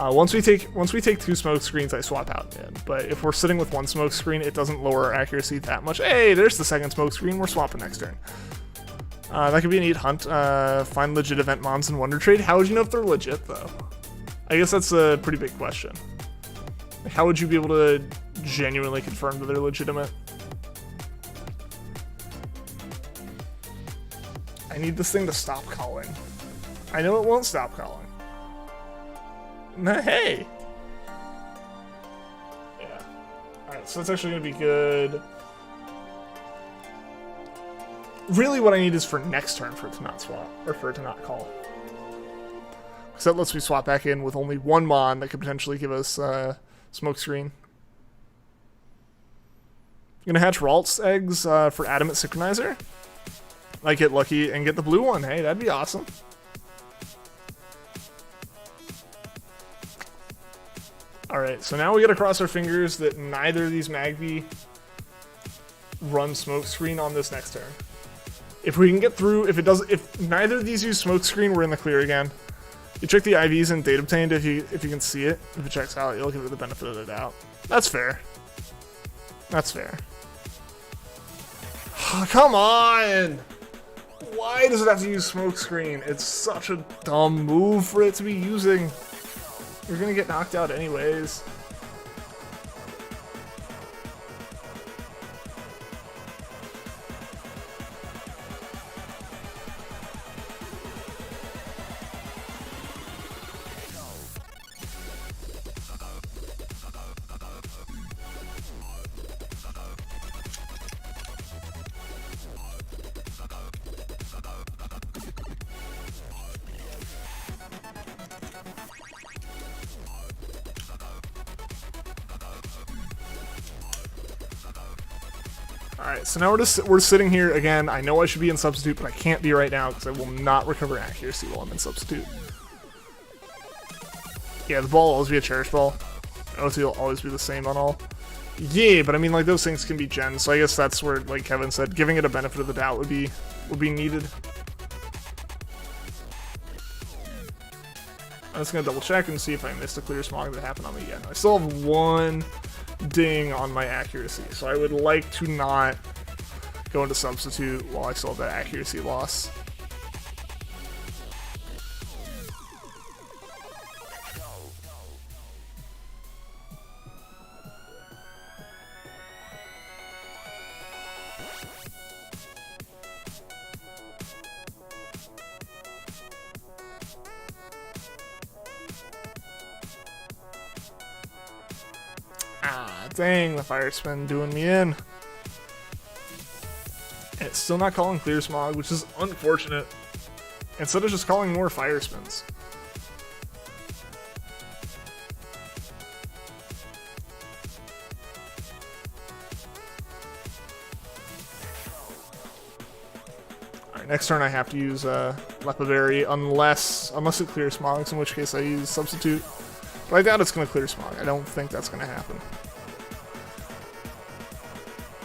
Once we take 2 smoke screens, I swap out and in. But if we're sitting with 1 smoke screen, it doesn't lower our accuracy that much. Hey, there's the 2nd smoke screen. We're swapping next turn. That could be a neat hunt. Find legit event mons in Wonder Trade. How would you know if they're legit, though? I guess that's a pretty big question. Like, how would you be able to genuinely confirm that they're legitimate? I need this thing to stop calling. I know it won't stop calling. Hey! Yeah. Alright, so that's actually going to be good. Really what I need is for next turn for it to not swap, or for it to not call. Because that lets me swap back in with only 1 mon that could potentially give us smokescreen. I'm going to hatch Ralt's eggs for Adamant Synchronizer. Might get lucky and get the blue one. Hey, that'd be awesome. Alright, so now we gotta cross our fingers that neither of these Magby run smokescreen on this next turn. If we can get through, if neither of these use smokescreen, we're in the clear again. You check the IVs and date obtained if you can see it. If it checks out, you'll give it the benefit of the doubt. That's fair. That's fair. Come on! Why does it have to use smokescreen? It's such a dumb move for it to be using. You're gonna get knocked out anyways. Alright, so now we're sitting here again. I know I should be in substitute, but I can't be right now because I will not recover accuracy while I'm in substitute. Yeah, the ball will always be a cherish ball. OT will always be the same on all. Yeah, but I mean, like, those things can be gens, so I guess that's where, like Kevin said, giving it a benefit of the doubt would be needed. I'm just gonna double check and see if I missed a clear smog that happened on me again. I still have 1 ding on my accuracy, so I would like to not go into substitute while I still have that accuracy loss. Ah, dang, the fire spin doing me in. And it's still not calling clear smog, which is unfortunate. Instead of just calling more fire spins. Alright, next turn I have to use Lepaberry unless it clears smogs, in which case I use substitute. But I doubt it's going to clear smog. I don't think that's going to happen.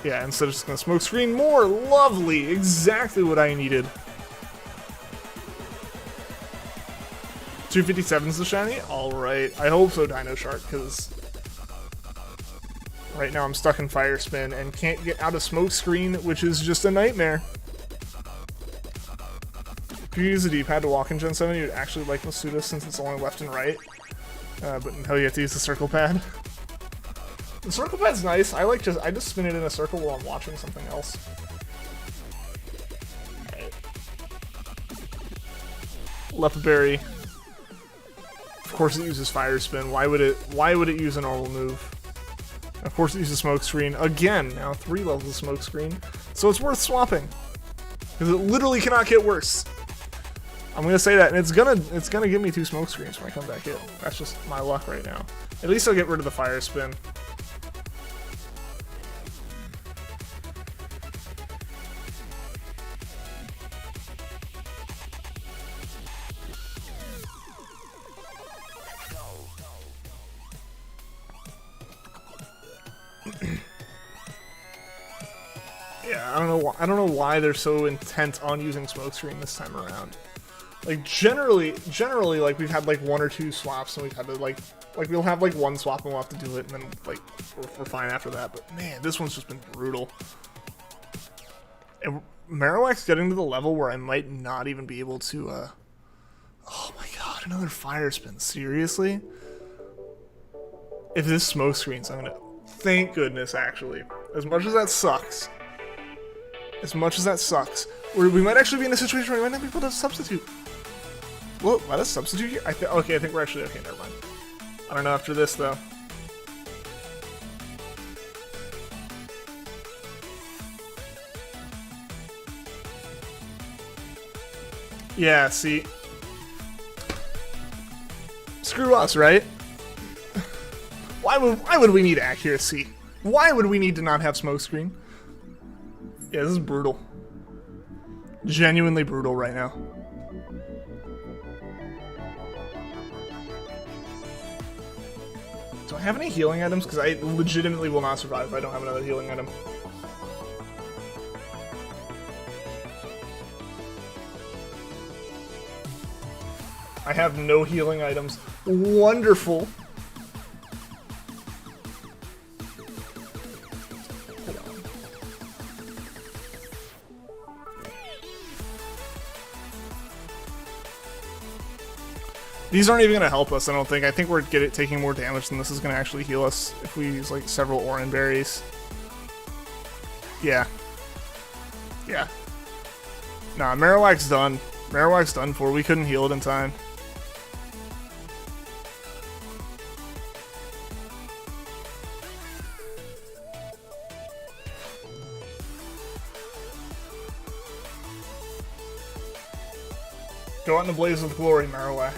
Yeah, instead of just going to smoke screen more. Lovely. Exactly what I needed. 257's the shiny? Alright. I hope so, Dino Shark, because right now I'm stuck in Fire Spin and can't get out of smoke screen, which is just a nightmare. If you use the D-pad to walk in Gen 7, you'd actually like Masuda since it's only left and right. But no, you have to use the circle pad. The circle pad's nice. I just spin it in a circle while I'm watching something else. Right. Lepaberry. Of course it uses Fire Spin. Why would it use a normal move? Of course it uses Smoke Screen. Again, now 3 levels of Smoke Screen. So it's worth swapping. Because it literally cannot get worse. I'm gonna say that, and it's gonna give me 2 smoke screens when I come back in. That's just my luck right now. At least I'll get rid of the fire spin. Yeah, I don't know why they're so intent on using smokescreen this time around. Like generally, like we've had like 1 or 2 swaps, and we've had to like we'll have like 1 swap and we'll have to do it, and then like we're fine after that. But man, this one's just been brutal. And Marowak's getting to the level where I might not even be able to. Oh my god, another fire spin! Seriously? If this smoke screens, I'm gonna. Thank goodness, actually. As much as that sucks. We might actually be in a situation where we might not be able to substitute. Well, let us substitute here? Okay, I think we're actually okay, never mind. I don't know after this, though. Yeah, see. Screw us, right? Why would we need accuracy? Why would we need to not have smokescreen? Yeah, this is brutal. Genuinely brutal right now. Do I have any healing items? Because I legitimately will not survive if I don't have another healing item. I have no healing items. Wonderful. These aren't even going to help us, I don't think. I think we're taking more damage than this is going to actually heal us if we use, like, several Oran berries. Yeah. Yeah. Nah, Marowak's done. Marowak's done for. We couldn't heal it in time. Go out in the blaze of glory, Marowak.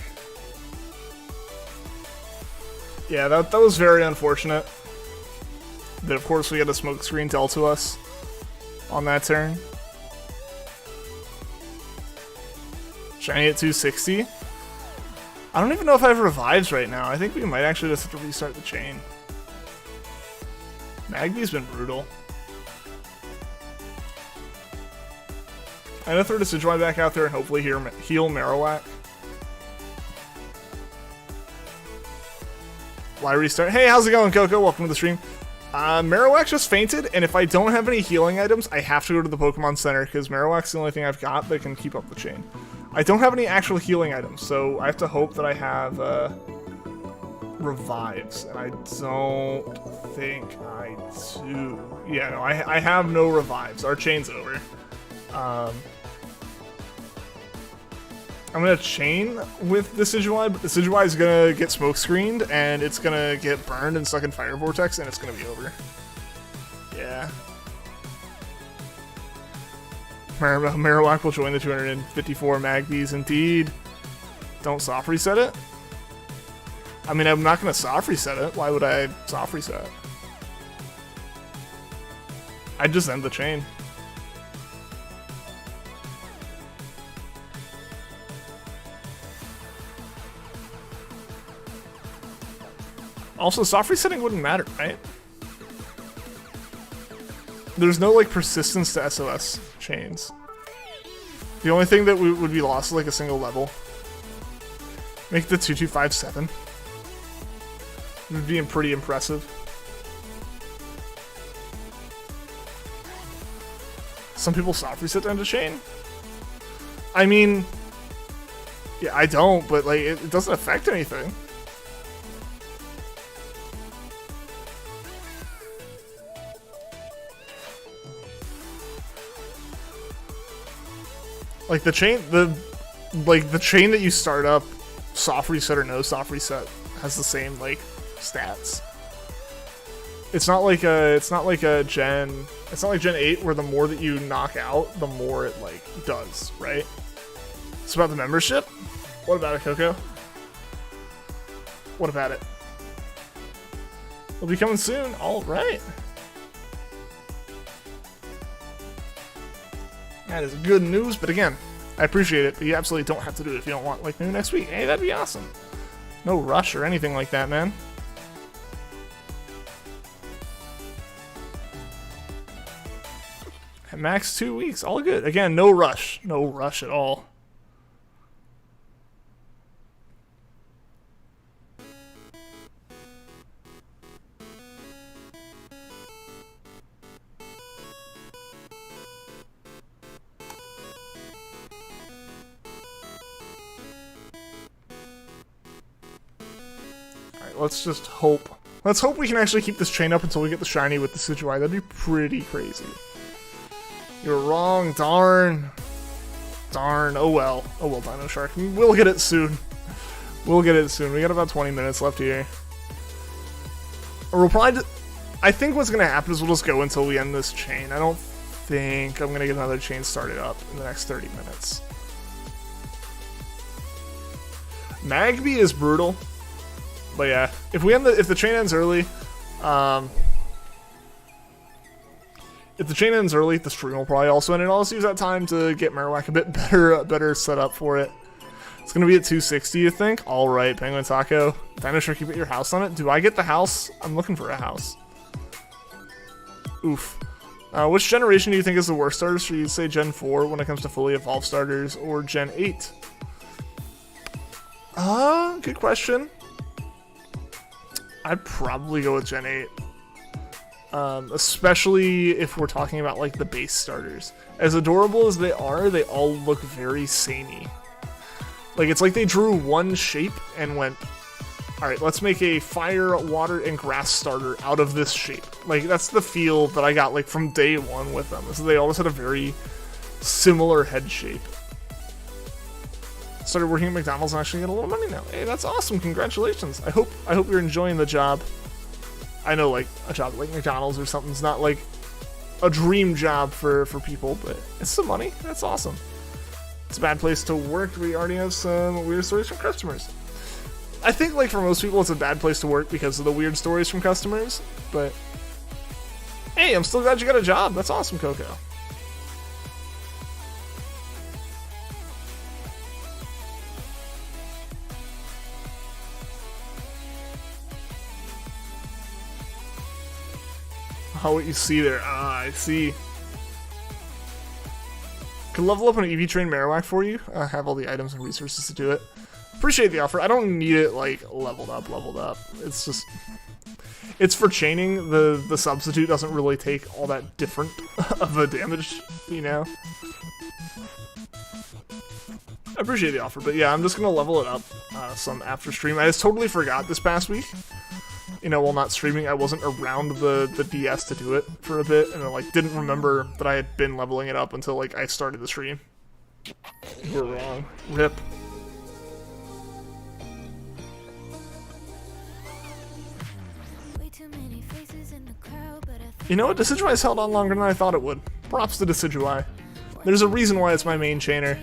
Yeah, that was very unfortunate. That, of course, we had a smoke screen tell to us on that turn. Shiny at 260. I don't even know if I have revives right now. I think we might actually just have to restart the chain. Magby's been brutal. I'm gonna throw Decidueye back out there and hopefully heal Marowak. Why restart? Hey, how's it going, Coco? Welcome to the stream. Marowak just fainted, and if I don't have any healing items, I have to go to the Pokemon Center, because Marowak's the only thing I've got that can keep up the chain. I don't have any actual healing items, so I have to hope that I have revives, and I don't think I do. Yeah, no, I have no revives. Our chain's over. I'm gonna chain with Decidueye, but Decidueye is gonna get smoke screened, and it's gonna get burned and stuck in Fire Vortex, and it's gonna be over. Yeah. Marowak will join the 254 Magbys, indeed. Don't soft reset it? I mean, I'm not gonna soft reset it. Why would I soft reset? I'd just end the chain. Also, soft resetting wouldn't matter, right? There's no, like, persistence to SOS chains. The only thing that would be lost is, like, a single level. Make the 2257. It would be pretty impressive. Some people soft reset to end a chain. I mean, yeah, I don't, but, like, it doesn't affect anything. Like the chain that you start up, soft reset or no soft reset, has the same like stats. It's not like Gen 8 where the more that you knock out, the more it like does, right? It's about the membership. What about it, Coco? What about it? It'll be coming soon. All right. That is good news, but again, I appreciate it, but you absolutely don't have to do it if you don't want, like, maybe next week. Hey, that'd be awesome. No rush or anything like that, man. Max 2 weeks. All good. Again, no rush. No rush at all. Alright, let's just hope. Let's hope we can actually keep this chain up until we get the shiny with the Decidueye. That'd be pretty crazy. You're wrong, darn. Darn, oh well. Oh well, Dino Shark. We'll get it soon. We'll get it soon. We got about 20 minutes left here. Or we'll probably I think what's going to happen is we'll just go until we end this chain. I don't think I'm going to get another chain started up in the next 30 minutes. Magby is brutal. But yeah, if the chain ends early, the stream will probably also end, and I'll just use that time to get Marowak a bit better set up for it. It's gonna be at 260, you think? All right, Penguin Taco, Dino Shark, you put your house on it. Do I get the house? I'm looking for a house. Oof. Which generation do you think is the worst starters? Should you say Gen 4 when it comes to fully evolved starters, or Gen 8? Good question. I'd probably go with Gen 8. Especially if we're talking about like the base starters. As adorable as they all look very samey. Like it's like they drew one shape and went, alright, let's make a fire, water, and grass starter out of this shape. Like that's the feel that I got like from day one with them. So they always had a very similar head shape. Started working at McDonald's and actually get a little money now. Hey, that's awesome! Congratulations. I hope you're enjoying the job. I know like a job like McDonald's or something's not like a dream job for people, but it's some money. That's awesome. It's a bad place to work. We already have some weird stories from customers. I think like for most people it's a bad place to work because of the weird stories from customers, but hey, I'm still glad you got a job. That's awesome, Coco. Oh, what you see there. Ah, I see. Can level up an EV train Marowak for you. I have all the items and resources to do it. Appreciate the offer. I don't need it, like, leveled up. It's just... It's for chaining. The substitute doesn't really take all that different of a damage, you know? I appreciate the offer, but yeah, I'm just gonna level it up some after stream. I just totally forgot this past week. You know, while not streaming, I wasn't around the DS to do it for a bit, and I like didn't remember that I had been leveling it up until like I started the stream. You're wrong. RIP. You know what? Decidueye's held on longer than I thought it would. Props to Decidueye. There's a reason why it's my main chainer.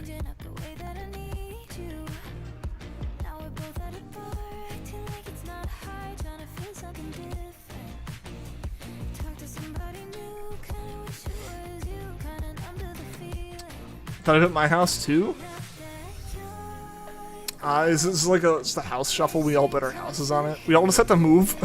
Thought of it my house too? Is this like it's the house shuffle? We all bet our houses on it. We all just have to move.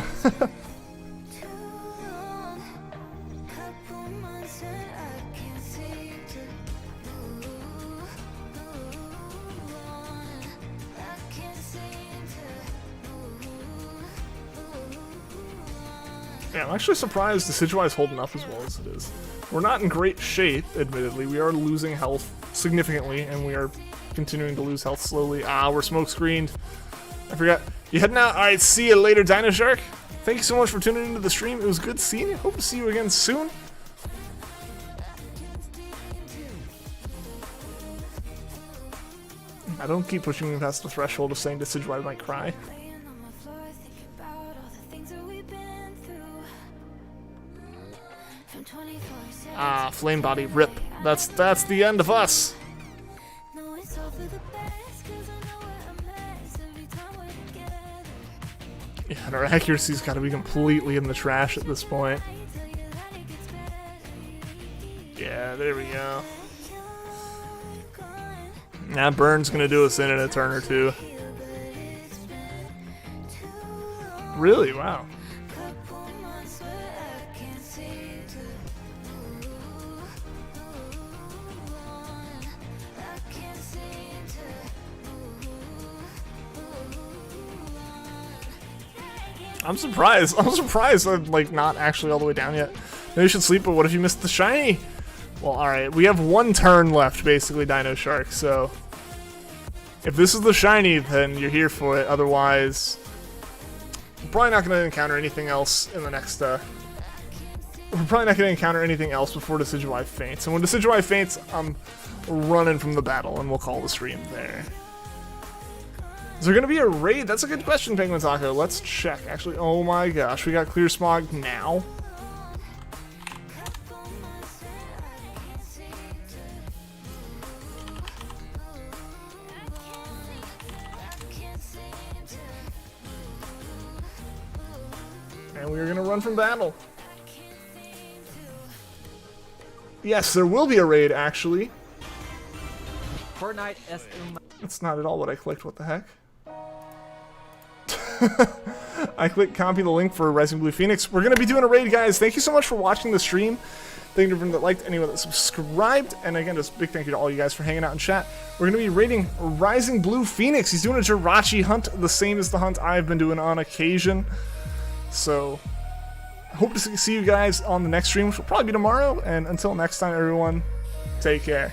Yeah, I'm actually surprised Decidueye's holding up as well as it is. We're not in great shape, admittedly. We are losing health significantly, and we are continuing to lose health slowly. Ah, we're smoke screened. I forgot. You heading out? Alright, see you later, Dino Shark. Thank you so much for tuning into the stream. It was good seeing you. Hope to see you again soon. I don't keep pushing me past the threshold of saying Decidueye might cry. Ah, Flame Body, RIP. That's the end of us. Yeah, and our accuracy's gotta be completely in the trash at this point. Yeah, there we go. Nah, Burn's gonna do us in a turn or two. Really? Wow. I'm surprised. I'm surprised I'm like not actually all the way down yet. Maybe you should sleep, but what if you missed the shiny? Well, alright, we have one turn left, basically, Dino Shark, so if this is the shiny, then you're here for it. Otherwise, we're probably not going to encounter anything else in the next, we're probably not going to encounter anything else before Decidueye faints. And when Decidueye faints, I'm running from the battle, and we'll call the stream there. Is there going to be a raid? That's a good question, Penguin Taco. Let's check, actually. Oh my gosh, we got Clear Smog now. And we're gonna run from battle. Yes, there will be a raid, actually. Fortnite SM. That's not at all what I clicked, what the heck? I clicked copy the link for Rising Blue Phoenix. We're gonna be doing a raid, guys. Thank you so much for watching the stream. Thank you to everyone that liked, anyone that subscribed, and again, just a big thank you to all you guys for hanging out in chat. We're gonna be raiding Rising Blue Phoenix. He's doing a Jirachi hunt, the same as the hunt I've been doing on occasion. So, I hope to see you guys on the next stream, which will probably be tomorrow. And until next time, everyone, take care.